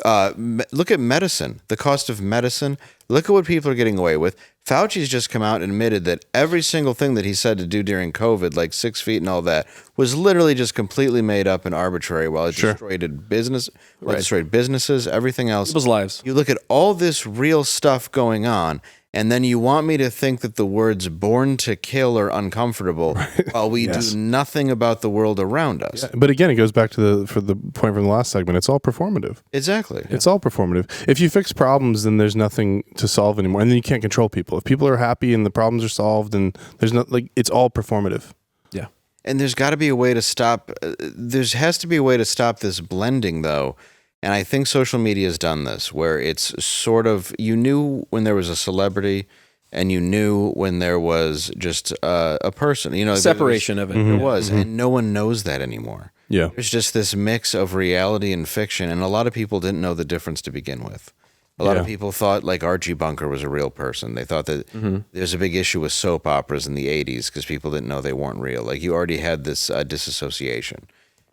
Look at medicine, the cost of medicine. Look at what people are getting away with. Fauci's just come out and admitted that every single thing that he said to do during COVID, like 6 feet and all that, was literally just completely made up and arbitrary while it destroyed businesses, everything else. People's lives. You look at all this real stuff going on, and then you want me to think that the words Born to Kill are uncomfortable while we do nothing about the world around us. Yeah, but again, it goes back to the point from the last segment. It's all performative. Exactly. It's all performative. If you fix problems, then there's nothing to solve anymore. And then you can't control people. If people are happy and the problems are solved, and there's not, like, it's all performative. Yeah. And there's got to be a way to stop. There has to be a way to stop this blending, though. And I think social media has done this, where it's sort of, you knew when there was a celebrity, and you knew when there was just a person. You know, separation of it. There was, and no one knows that anymore. Yeah, there's just this mix of reality and fiction, and a lot of people didn't know the difference to begin with. A lot of people thought like Archie Bunker was a real person. They thought that there's a big issue with soap operas in the 80s because people didn't know they weren't real. Like, you already had this disassociation.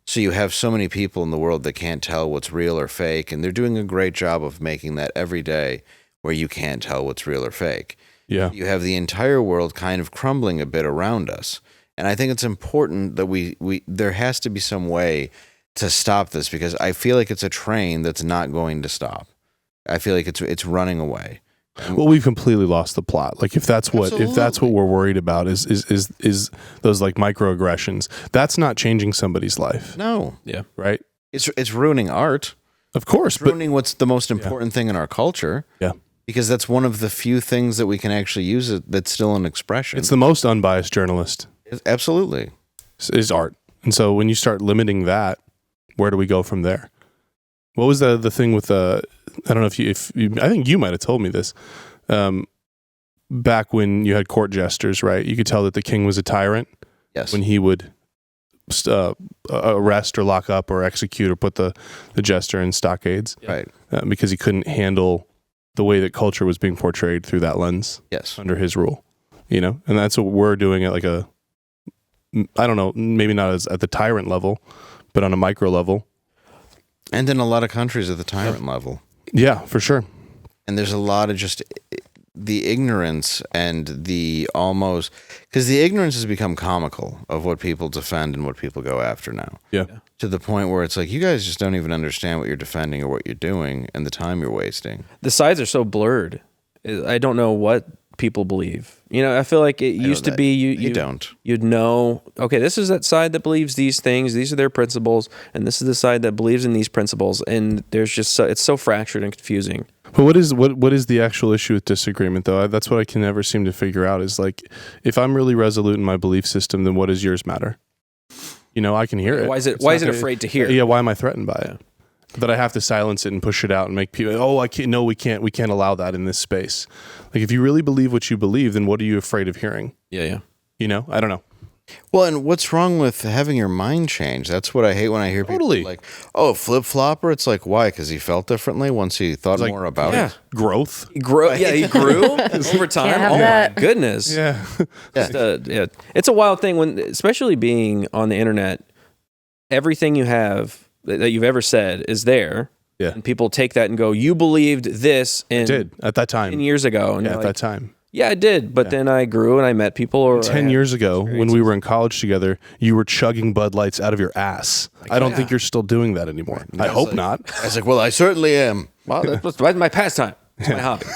So you have so many people in the world that can't tell what's real or fake, and they're doing a great job of making that every day where you can't tell what's real or fake. Yeah. You have the entire world kind of crumbling a bit around us. And I think it's important that we there has to be some way to stop this, because I feel like it's a train that's not going to stop. I feel like it's running away. Well, we've completely lost the plot. Like, if that's what we're worried about is those like microaggressions, that's not changing somebody's life. No. Yeah. Right? It's ruining art. Of course. It's ruining what's the most important thing in our culture. Yeah. because that's one of the few things that we can actually use it that's still an expression. It's the most unbiased journalist. Absolutely. Is art. And so when you start limiting that, where do we go from there? What was the thing with I don't know if you I think you might have told me this. Back when you had court jesters, right? You could tell that the king was a tyrant. Yes. When he would arrest or lock up or execute or put the jester in stockades. Right. Because he couldn't handle the way that culture was being portrayed through that lens. Yes. Under his rule. And that's what we're doing at like I don't know, maybe not as at the tyrant level, but on a micro level. And in a lot of countries at the tyrant level. Yeah, for sure. And there's a lot of just the ignorance and the almost, because the ignorance has become comical of what people defend and what people go after now. Yeah. To the point where it's like, you guys just don't even understand what you're defending or what you're doing and the time you're wasting. The sides are so blurred. I don't know what people believe. I feel like it used to be you'd know, okay, this is that side that believes these things, these are their principles, and this is the side that believes in these principles, and there's just it's so fractured and confusing. But what is the actual issue with disagreement though? That's what I can never seem to figure out is like, if I'm really resolute in my belief system, then what does yours matter? I can hear it. Why is it afraid to hear? Yeah, why am I threatened by it? But I have to silence it and push it out and make people, I can't, no, we can't allow that in this space. Like if you really believe what you believe, then what are you afraid of hearing? Yeah. I don't know. Well, and what's wrong with having your mind change? That's what I hate when I hear people like, oh, flip-flopper. It's like, why? Because he felt differently once he thought more about it. Growth. He grew over time. Oh my goodness. Yeah. It's a wild thing when, especially being on the internet, everything you have that you've ever said is there. Yeah. And people take that and go, you believed this I did at that time. 10 years ago. And at that time. Yeah, I did. But then I grew and I met people. 10 years ago, when we were in college together, you were chugging Bud Lights out of your ass. I don't think you're still doing that anymore. I hope not. I was like, well, I certainly am. Well, that's my pastime. It's my hobby.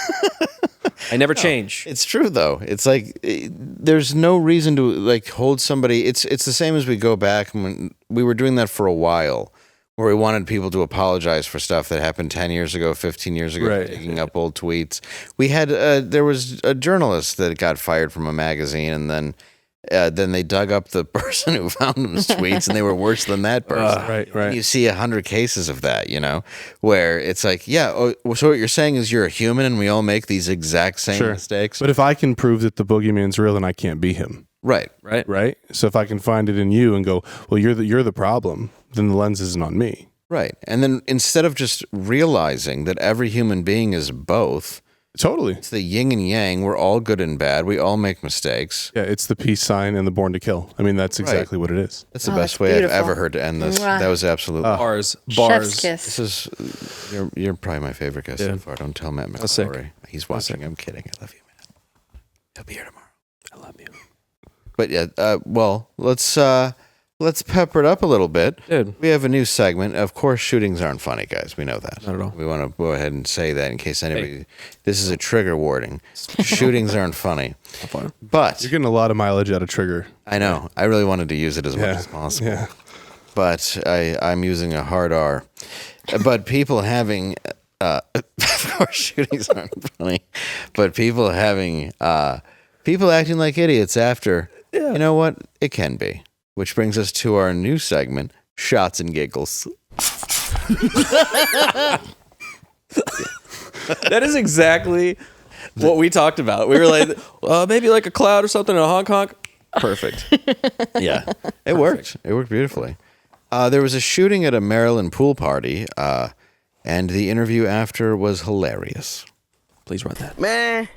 I never change. It's true, though. It's like there's no reason to like hold somebody. It's the same as we go back when we were doing that for a while, where we wanted people to apologize for stuff that happened 10 years ago, 15 years ago, digging up old tweets. We had there was a journalist that got fired from a magazine, and then they dug up the person who found those tweets, and they were worse than that person. Right. And you see 100 cases of that, where it's like, so what you're saying is you're a human, and we all make these exact same mistakes. But if I can prove that the boogeyman's real, then I can't be him. Right. So if I can find it in you and go, well, you're the problem, then the lens isn't on me. Right. And then instead of just realizing that every human being is both, totally, it's the yin and yang. We're all good and bad. We all make mistakes. Yeah, it's the peace sign and the born to kill. I mean, that's exactly what it is. That's the best way I've ever heard to end this. Mwah. That was absolutely bars. Chef's kiss. This is you're probably my favorite guest so far. Don't tell Matt McClory. He's watching. I'm kidding. I love you, Matt. He'll be here tomorrow. I love you. But yeah, well, let's pepper it up a little bit. Dude. We have a new segment. Of course, shootings aren't funny, guys. We know that. Not at all. We want to go ahead and say that in case anybody... This is a trigger warning. Shootings aren't funny. But... You're getting a lot of mileage out of trigger. I know. I really wanted to use it as much as possible. Yeah. But I'm using a hard R. But people having... of course, shootings aren't funny. But people having... people acting like idiots after... Yeah. You know what? It can be. Which brings us to our new segment, Shots and Giggles. That is exactly what we talked about. We were like, maybe like a cloud or something, a honk honk. Perfect. Yeah. It worked. It worked beautifully. There was a shooting at a Maryland pool party, and the interview after was hilarious. Please run that. Man,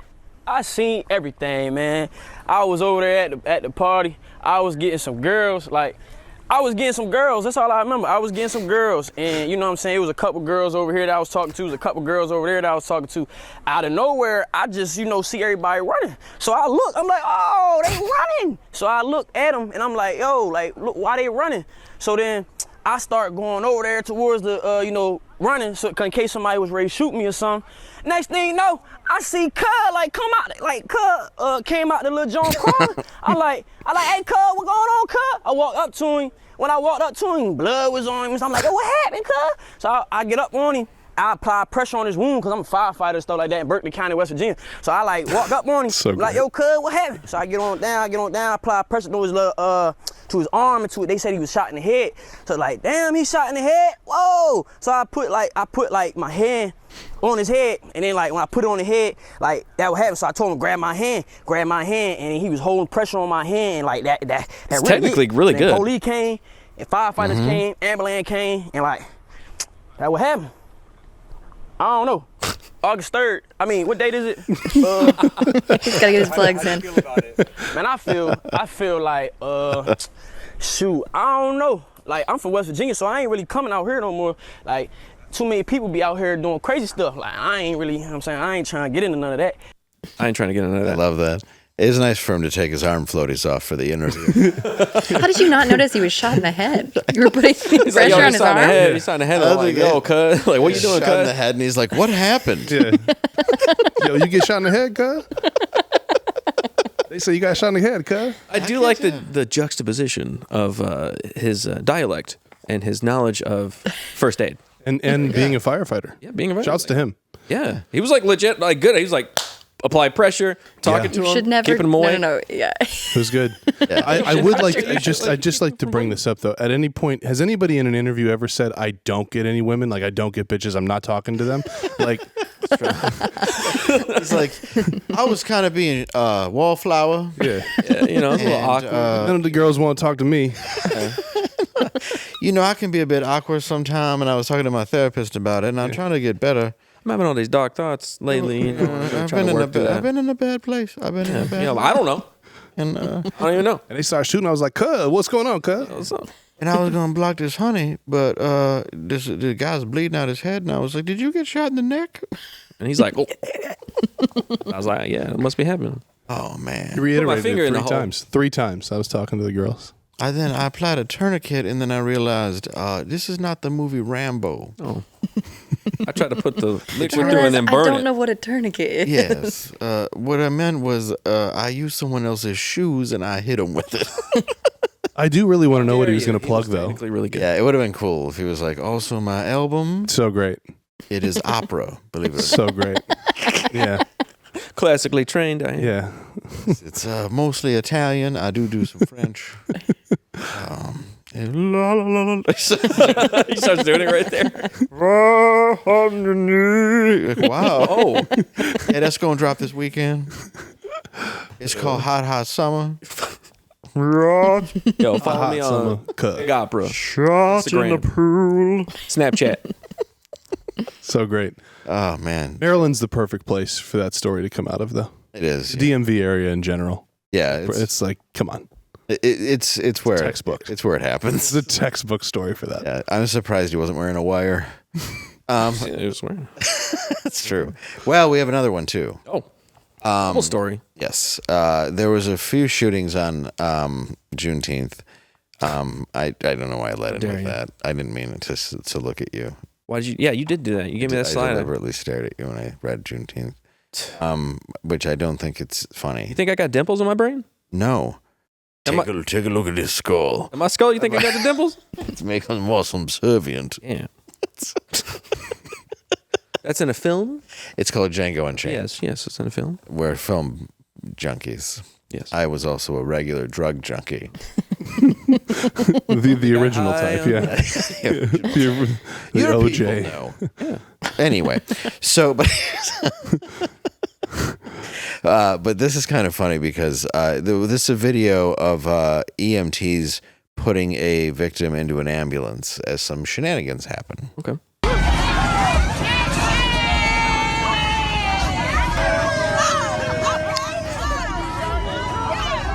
I seen everything, man. I was over there at the party. I was getting some girls. That's all I remember. I was getting some girls. And you know what I'm saying? It was a couple girls over here that I was talking to. It was a couple girls over there that I was talking to. Out of nowhere, I just, see everybody running. So I look. I'm like, oh, they running. So I look at them, and I'm like, yo, look, why they running? So then I start going over there towards the, running, so in case somebody was ready to shoot me or something. Next thing you know, I see Cuz come out, Cuz came out the little John crawling. I like, hey Cuz, what going on, Cuz? I walked up to him. When I walked up to him, blood was on him. So I'm like, yo, what happened, Cuz? So I get up on him. I applied pressure on his wound because I'm a firefighter and stuff like that in Berkeley County, West Virginia. So I like walked up on him, like, yo, cuz, what happened? So I get on down, apply pressure to his little, to his arm and to it. They said he was shot in the head. So like, damn, he shot in the head? Whoa! So I put like my hand on his head, and then like when I put it on the head, like that would happen. So I told him grab my hand, and then he was holding pressure on my hand, and like that it's really technically really good. Police came, and firefighters came, ambulance came, and like that would happen. I don't know. August 3rd. I mean, what date is it? He's gotta get his plugs in. Man, I feel like, shoot, I don't know. Like, I'm from West Virginia, so I ain't really coming out here no more. Like, too many people be out here doing crazy stuff. Like, I ain't really, you know what I'm saying, I ain't trying to get into none of that. I ain't trying to get into that. I love that. It is nice for him to take his arm floaties off for the interview. How did you not notice he was shot in the head? You were putting pressure on his arm? He's shot in the head. I'm like, yo, cuz. Like, what you doing, cuz? Shot in the head, and he's like, what happened? Yeah. Yo, you get shot in the head, cuz? They say you got shot in the head, cuz. I do like the juxtaposition of his dialect and his knowledge of first aid. And being a firefighter. Yeah, being a firefighter. Shouts to him. Yeah. He was like legit, like good. He was like, apply pressure, talking to him, should never, keeping him away. No, yeah. It was good. I would like, I'd just like to bring this up though. At any point, has anybody in an interview ever said, I don't get any women? Like, I don't get bitches, I'm not talking to them? Like, He's like, I was kind of being wallflower. yeah. You know, it's a little awkward. None of the girls want to talk to me. You know, I can be a bit awkward sometime, and I was talking to my therapist about it, and I'm trying to get better. I'm having all these dark thoughts lately. You know, I've been in a bad place. I've been in a bad place. I don't know. And I don't even know. And they started shooting. I was like, cuz, what's going on, cuz? What's up? and I was gonna block this honey, but the guy's bleeding out his head, and I was like, "Did you get shot in the neck?" And he's like, "Oh." I was like, "Yeah, it must be happening." Oh man! You reiterated finger it in the 3 hole. times. 3 times. I was talking to the girls. I applied a tourniquet, and then I realized this is not the movie Rambo. Oh. I tried to put the liquid through and then burn it. I don't know what a tourniquet is. Yes. What I meant was I used someone else's shoes and I hit him with it. I do really want to know what he was going to plug, though. Technically really good. Yeah, it would have been cool if he was like, also my album, So great. it is opera, believe it or not. So great. Yeah. Classically trained. Yeah. It's mostly Italian. I do some French. La, la, la, la. He starts doing it right there. Wow. Oh. Yeah, that's going to drop this weekend. It's called Hot Hot Summer. Yo, follow me Summer on Cut. Big Opera. Shot in the pool. Snapchat. So great. Oh, man. Maryland's the perfect place for that story to come out of, though. It is. DMV area in general. Yeah. It's like, come on. It's where textbook. It's where it happens. It's the textbook story for that. Yeah, I'm surprised he wasn't wearing a wire. Yeah, he was wearing. That's true. Well, we have another one too. Oh. Whole story. Yes. There was a few shootings on Juneteenth. I don't know why I led in with that. I didn't mean it to look at you. Why did you? Yeah, you did do that. You gave me that I slide. deliberately stared at you when I read Juneteenth, which I don't think it's funny. You think I got dimples in my brain? No. Take a look at this skull. In my skull, you think I got the dimples? It's making them more subservient. Yeah. That's in a film? It's called Django Unchained. Yes, it's in a film. We're film junkies. Yes. I was also a regular drug junkie. The original type, yeah. the OJ. Know. Yeah. Anyway, so but this is kind of funny because this is a video of EMTs putting a victim into an ambulance as some shenanigans happen. Okay.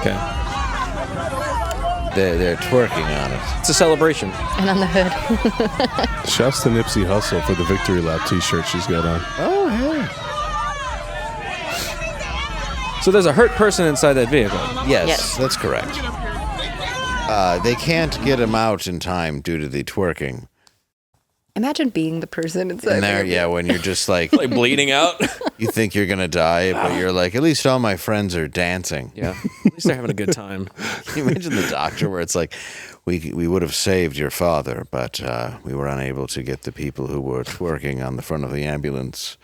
Okay. They're twerking on it. It's a celebration. And on the hood. Shouts to Nipsey Hussle for the Victory Lap t-shirt she's got on. Oh, hey. So there's a hurt person inside that vehicle. Yes, that's correct. They can't get him out in time due to the twerking. Imagine being the person inside And there, there. yeah, when you're just like bleeding out. you think you're gonna die, but you're like, at least all my friends are dancing. Yeah. At least they're having a good time. Can you imagine the doctor where it's like, we would have saved your father, but we were unable to get the people who were twerking on the front of the ambulance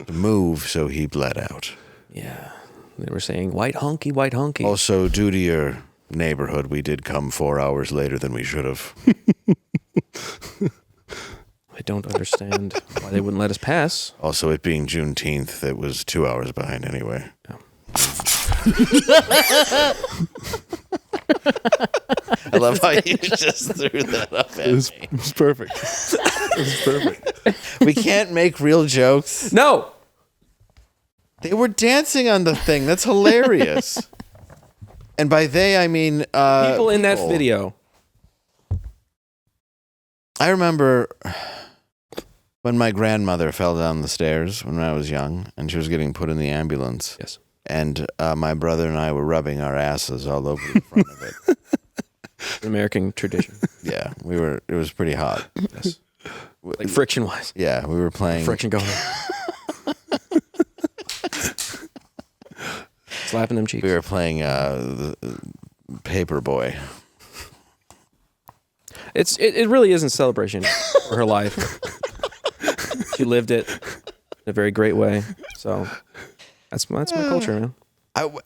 to move, so he bled out. Yeah. They were saying, white hunky, white hunky. Also, due to your neighborhood, we did come 4 hours later than we should have. I don't understand why they wouldn't let us pass. Also, it being Juneteenth, it was 2 hours behind anyway. Yeah. I love how you just threw that up at me. It was perfect. It was perfect. We can't make real jokes. No! They were dancing on the thing. That's hilarious. And by they, I mean... People in that video. I remember when my grandmother fell down the stairs when I was young, and she was getting put in the ambulance. Yes. And my brother and I were rubbing our asses all over the front of it. An American tradition. Yeah, we were. It was pretty hot. Yes. Like friction-wise. Yeah, we were playing... Friction going. Slapping them cheeks. We were playing the Paperboy. It really isn't celebration for her life. She lived it in a very great way. So that's my culture, man.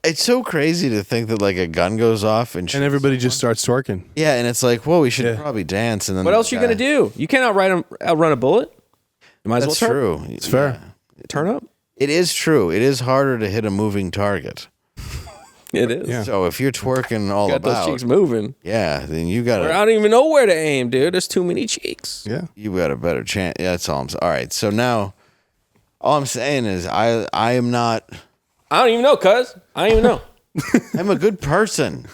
It's so crazy to think that like a gun goes off and everybody just starts twerking. Yeah, and it's like, well, we should probably dance. And then what else are you gonna do? You can't outrun a bullet. You might as well. That's true. It's fair. Turn up. It is true. It is harder to hit a moving target. It is. Yeah. So if you're twerking all Got about, those cheeks moving. yeah, then you got I don't even know where to aim, dude. There's too many cheeks. Yeah. you got a better chance. Yeah, that's all I'm saying. All right, so now all I'm saying is I am not. I don't even know, cuz. I don't even know. I'm a good person.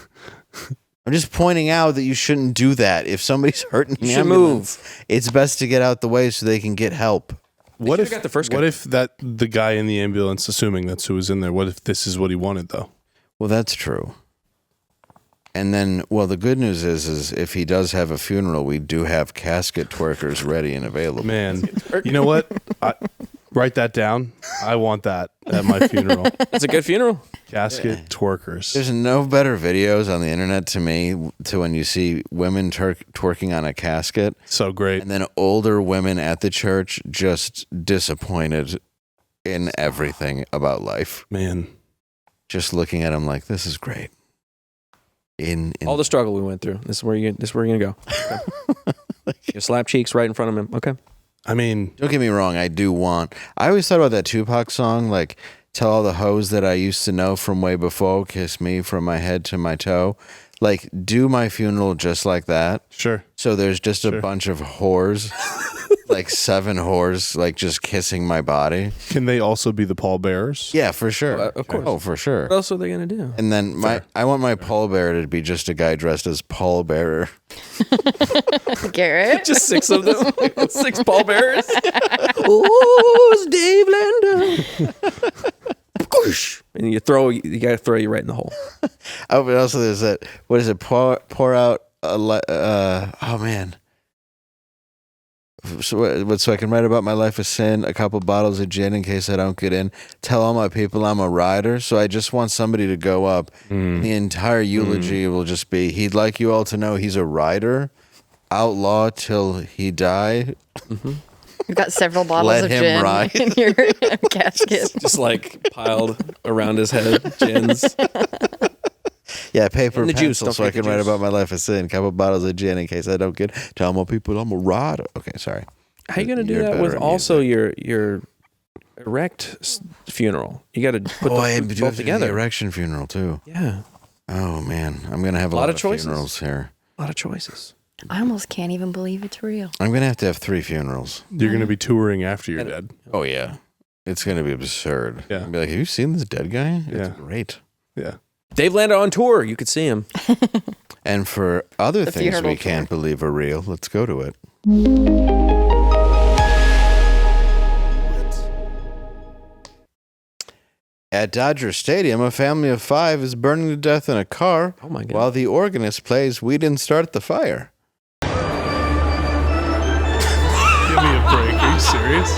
I'm just pointing out that you shouldn't do that. If somebody's hurting the You should ambulance, move. it's best to get out the way so they can get help. What if got the first guy. What if the guy in the ambulance, assuming that's who was in there, what if this is what he wanted though? Well, that's true. And then, well, the good news is if he does have a funeral, we do have casket twerkers ready and available. Man, you know what? Write that down. I want that at my funeral. It's a good funeral. Casket twerkers. There's no better videos on the internet to me to when you see women twerking on a casket. So great. And then older women at the church just disappointed in everything about life. Man. Just looking at them like, this is great. In All the struggle we went through. This is where you're gonna go. Okay. You slap cheeks right in front of him. Okay. I mean, don't get me wrong. I always thought about that Tupac song, like, tell all the hoes that I used to know from way before, kiss me from my head to my toe. Like, do my funeral just like that. Sure. So there's just a bunch of whores, like 7 whores, like just kissing my body. Can they also be the pallbearers? Yeah, for sure. Of course. Oh, for sure. What else are they gonna do? And then I want my pallbearer to be just a guy dressed as pallbearer. Garrett. Just 6 of them. 6 pallbearers. Oh, it's Dave Landau. And you gotta throw you right in the hole. Oh, but also there's that. What is it? Pour out. Oh man. So I can write about my life of sin. A couple bottles of gin in case I don't get in. Tell all my people I'm a rider. So I just want somebody to go up. The entire eulogy will just be, he'd like you all to know he's a rider, outlaw till he die. You've got several bottles Let of him gin ride. in your casket. Just like piled around his head, gins. Yeah, paper And the pencil juice, don't so I forget can the write juice. about my life of sin. Couple bottles of gin in case I don't get. Tell more people I'm a rider. Okay, sorry. How you gonna do You're that better with at also music. your erect funeral? You got to put I them do both have to do the together. erection funeral too. Yeah, Oh man, I'm gonna have a Lot lot of of choices. funerals here. a lot of choices. I almost can't even believe it's real. I'm gonna have 3 funerals. You're going to be touring after you're dead. Oh yeah, it's gonna be absurd. Yeah. I'll be like, have you seen this dead guy? It's Yeah. great. Yeah. Dave Landau on tour. You could see him. And for other The things we funeral can't tour. believe are real, let's go to it. At Dodger Stadium, a family of 5 is burning to death in a car Oh my god. while the organist plays We Didn't Start the Fire. Give me a break. Are you serious?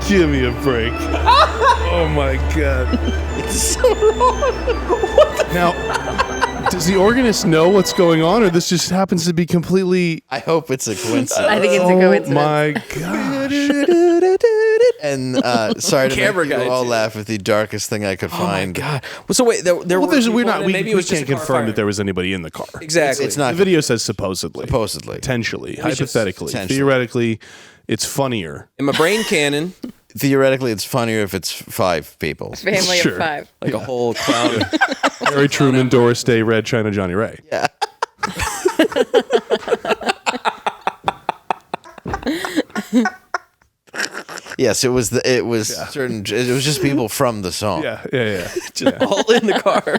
Give me a break. Oh my god. It's so wrong. Now, Does the organist know what's going on, or this just happens to be completely? I hope it's a coincidence. I think it's a coincidence. Oh my gosh! And sorry to Camera make you guy, all too. laugh at the darkest thing I could Oh my find. God. Well, so wait, there Well, were we're people not. and We, maybe it we was just can't a car confirm fire. that there was anybody in the car. Exactly. It's not- The video says supposedly, Supposedly. potentially, should- hypothetically, Potentially. theoretically, it's funnier. In my brain canon, Theoretically, it's funnier if it's 5 people. Family Sure. of 5. like a whole cloud. Harry Truman, Doris Day, Red China, Johnny Ray. Yeah. Yes, it was certain. It was just people from the song. Yeah. Just all in the car.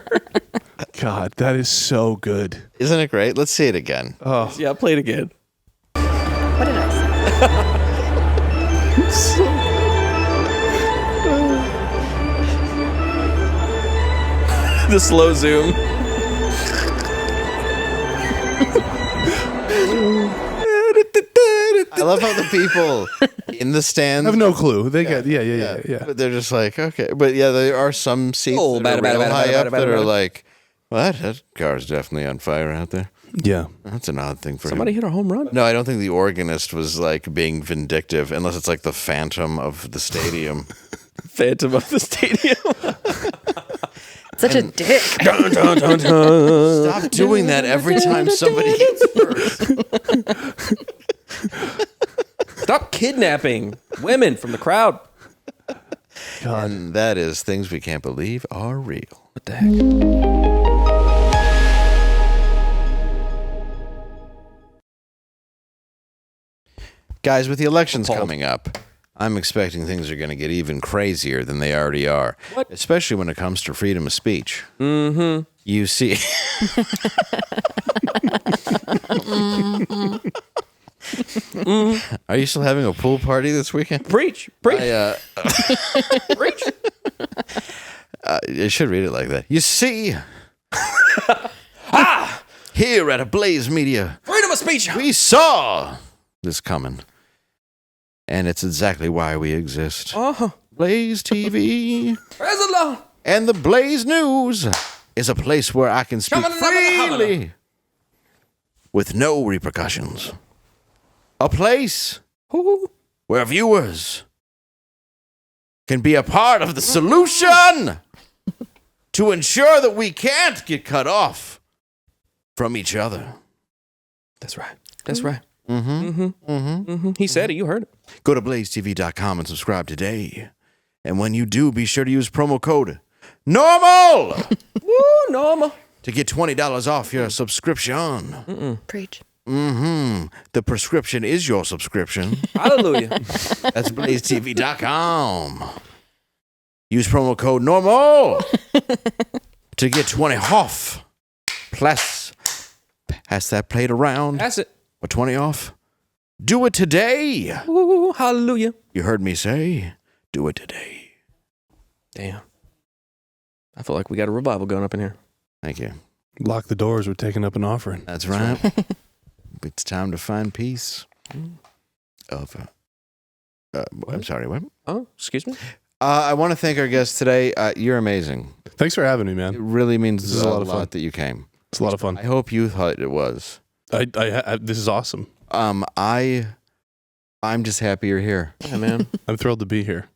God, that is so good. Isn't it great? Let's see it again. Oh, Yeah, play it again. What did I say? so The slow zoom. I love how the people in the stands I have no clue. They got yeah. But they're just like, okay. But yeah, there are some seats Oh, that are bada, real bada, high bada, up bada, that bada, are bada. like, what? That car's definitely on fire out there. Yeah. That's an odd thing for Somebody him. hit a home run. No, I don't think the organist was like being vindictive, unless it's like the phantom of the stadium. Phantom of the stadium. Such a dick. Dun, dun, dun, dun. Stop doing that every time somebody hits first. Stop kidnapping women from the crowd. And that is things we can't believe are real. What the heck? Guys, with the elections coming up, I'm expecting things are going to get even crazier than they already are. What? Especially when it comes to freedom of speech. Mm-hmm. You see. Are you still having a pool party this weekend? Preach. Preach. Preach. You should read it like that. You see. Here at a Blaze Media, Freedom of speech. we saw this coming. And it's exactly why we exist. Uh-huh. Blaze TV Praise the Lord. and the Blaze News is a place where I can speak freely with no repercussions. A place Ooh. where viewers can be a part of the solution to ensure that we can't get cut off from each other. That's right. That's right. Mm-hmm. He said it. You heard it. Go to blazetv.com and subscribe today. And when you do, be sure to use promo code NORMAL Woo, normal. to get $20 off your subscription. Preach. The prescription is your subscription. Hallelujah. That's blazetv.com. Use promo code NORMAL to get 20 off. Plus, pass that plate around. That's it. For 20 off. Do it today. Ooh, hallelujah. You heard me say, do it today. Damn. I feel like we got a revival going up in here. Thank you. Lock the doors. We're taking up an offering. That's right. It's time to find peace. I'm sorry, what? Oh, excuse me? I want to thank our guest today. You're amazing. Thanks for having me, It man. really means This is a lot of fun. that you came. It's a lot of fun. I hope you thought it was. This is awesome. I'm just happy you're here. Yeah, man. I'm thrilled to be here.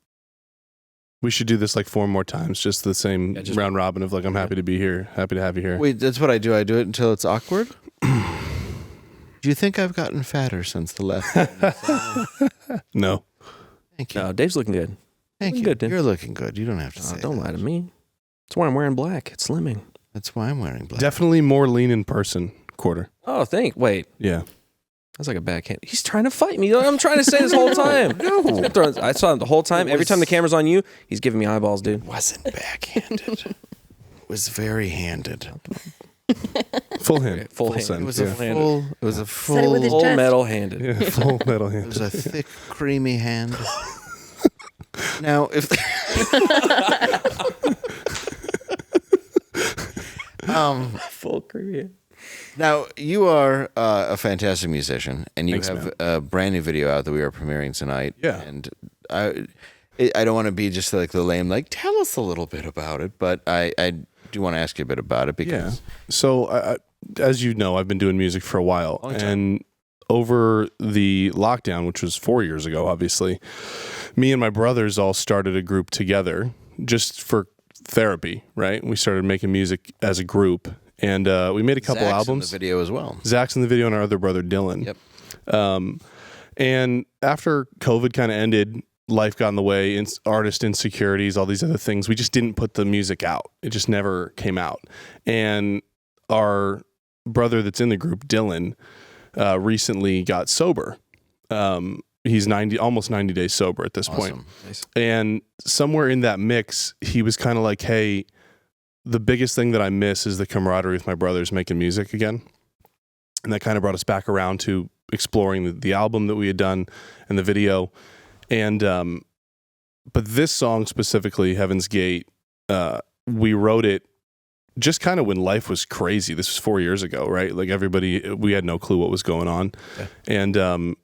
We should do this like 4 more times, just the same Yeah, just- round robin of like, I'm happy to be here, happy to have you here. Wait, that's what I do. I do it until it's awkward. Do you think I've gotten fatter since the last? No. Thank you. No, Dave's looking good. Thank you. good, Dave. You're looking good. You don't have to say Don't that. lie to me. That's why I'm wearing black. It's slimming. That's why I'm wearing black. Definitely more lean in person, Quarter. Oh, wait. Yeah. That's like a backhand. He's trying to fight me. I'm trying to say this whole time. No. I saw him the whole time. Every time the camera's on you, he's giving me eyeballs, dude. It wasn't backhanded. It was very handed. Full hand. Full hand. It was yeah. a full. It was a full. Said it with his Full chest. metal handed. Yeah, full metal It hand. was a thick, creamy hand. Now, if Full career. now you are a fantastic musician, and you Thanks, have man. a brand new video out that we are premiering tonight. Yeah. and I don't want to be just like the lame, like tell us a little bit about it, but I do want to ask you a bit about it because So, as you know, I've been doing music for a while, and over the lockdown, which was 4 years ago, obviously, me and my brothers all started a group together just for therapy, right? We started making music as a group, and we made a couple albums. In the video as well. Zach's in the video, and our other brother Dylan. Yep. And after COVID kind of ended, life got in the way, artist insecurities, all these other things. We just didn't put the music out. It just never came out. And our brother that's in the group, Dylan, recently got sober. He's almost 90 days sober at this point. Nice. And somewhere in that mix, he was kind of like, hey, the biggest thing that I miss is the camaraderie with my brothers making music again. And that kind of brought us back around to exploring the album that we had done and the video. And but this song specifically, Heaven's Gate, we wrote it just kind of when life was crazy. This was 4 years ago, right? Like we had no clue what was going on. Okay. And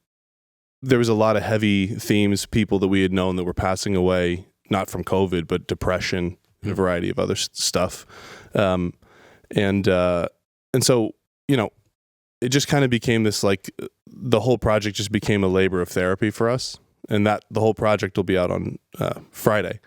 there was a lot of heavy themes, people that we had known that were passing away, not from COVID, but depression and a variety of other stuff. And so, it just kind of became this, like, the whole project just became a labor of therapy for us. And that the whole project will be out on Friday.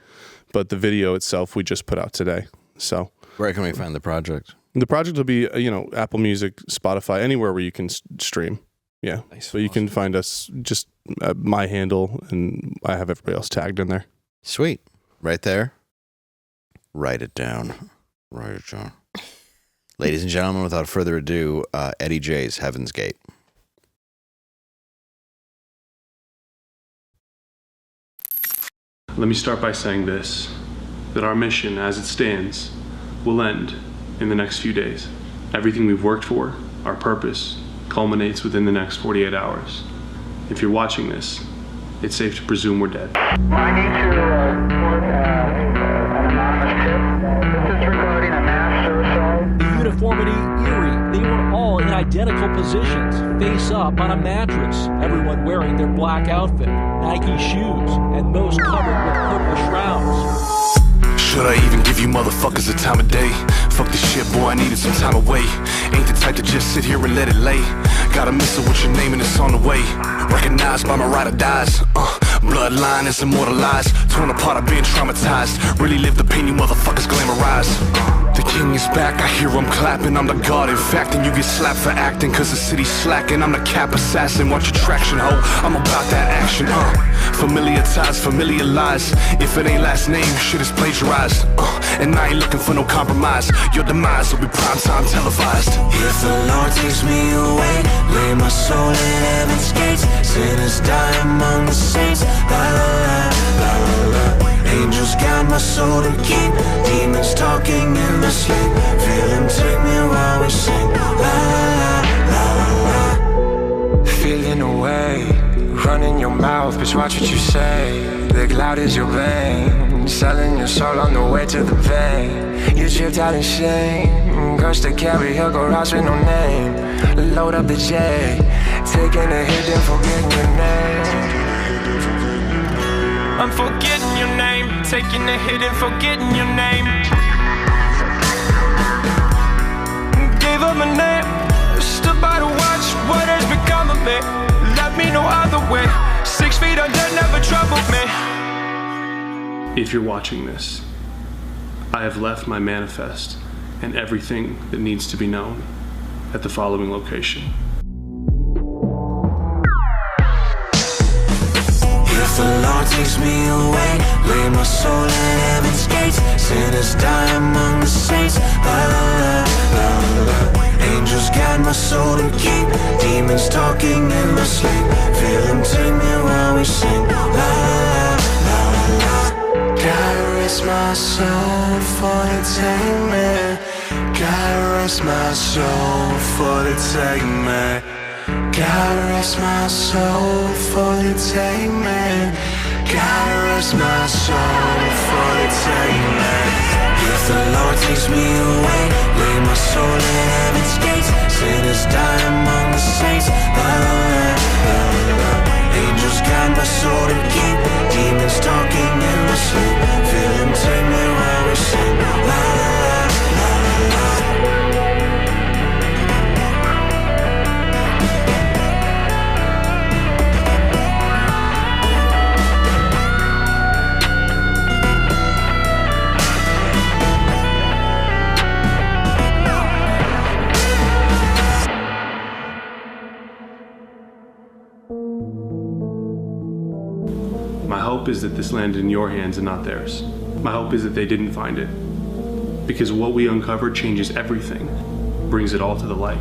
But the video itself, we just put out today. So where can we find the project? The project will be, Apple Music, Spotify, anywhere where you can stream. Yeah. Nice. So you can find us just my handle, and I have everybody else tagged in there. Sweet. Right there. Write it down. Write it down. Ladies and gentlemen, without further ado, Eddie Jay's Heaven's Gate. Let me start by saying this, that our mission as it stands will end in the next few days. Everything we've worked for, our purpose, culminates within the next 48 hours. If you're watching this, it's safe to presume we're dead. I need to report an anonymous tip. This is regarding a mass suicide. The uniformity eerie. They were all in identical positions, face up on a mattress. Everyone wearing their black outfit, Nike shoes, and most covered with purple shrouds. Should I even give you motherfuckers a time of day? Fuck this shit, boy, I needed some time away. Ain't the type to just sit here and let it lay. Got a missile with your name and it's on the way. Recognized by my ride or dies. Bloodline is immortalized. Torn apart, I've been traumatized. Really live the pain you motherfuckers glamorize. The king is back, I hear him clapping. I'm the god, in fact, and you get slapped for acting. Cause the city's slacking, I'm the cap assassin. Watch your traction, ho, I'm about that action. Familiar ties, familiar lies. If it ain't last name, shit is plagiarized. And I ain't looking for no compromise. Your demise will be primetime televised. If the Lord takes me away, lay my soul in heaven's gates. Sinners die among the saints. La la la, la la la. Angels guide my soul to keep. Demons talking in the sleep. Feel them take me while we sing. La la la, la la la. Feeling away, running your mouth, bitch, watch what you say. Big loud is your vein, selling your soul on the way to the vein. You tripped out in shame, curse to carry a garage with no name. Load up the Jayy, taking a hit and forgetting your name. I'm forgetting your name, taking a hit and forgetting your name. Gave up my name, stood by to watch what has become of me. Left me no other way, 6 feet under never troubled me. If you're watching this, I have left my manifest and everything that needs to be known at the following location. If the Lord takes me away, lay my soul in heaven's gates. Sinners die among the saints. La la la, la la. Angels guide my soul to keep. Demons talking in my sleep. Feel them take me while we sing. La la la, la la. God rest my soul for the take me. God rest my soul for the take me. God rest my soul for the take me. God rest my soul for the take me. If the Lord takes me away, lay my soul in heaven's gates. Sinners die among the saints. La la la, la la. Angels guide my soul to keep. Demons talking in my sleep. Feel them take me while we sing. La la la. is that this landed in your hands and not theirs. My hope is that they didn't find it. Because what we uncovered changes everything, brings it all to the light.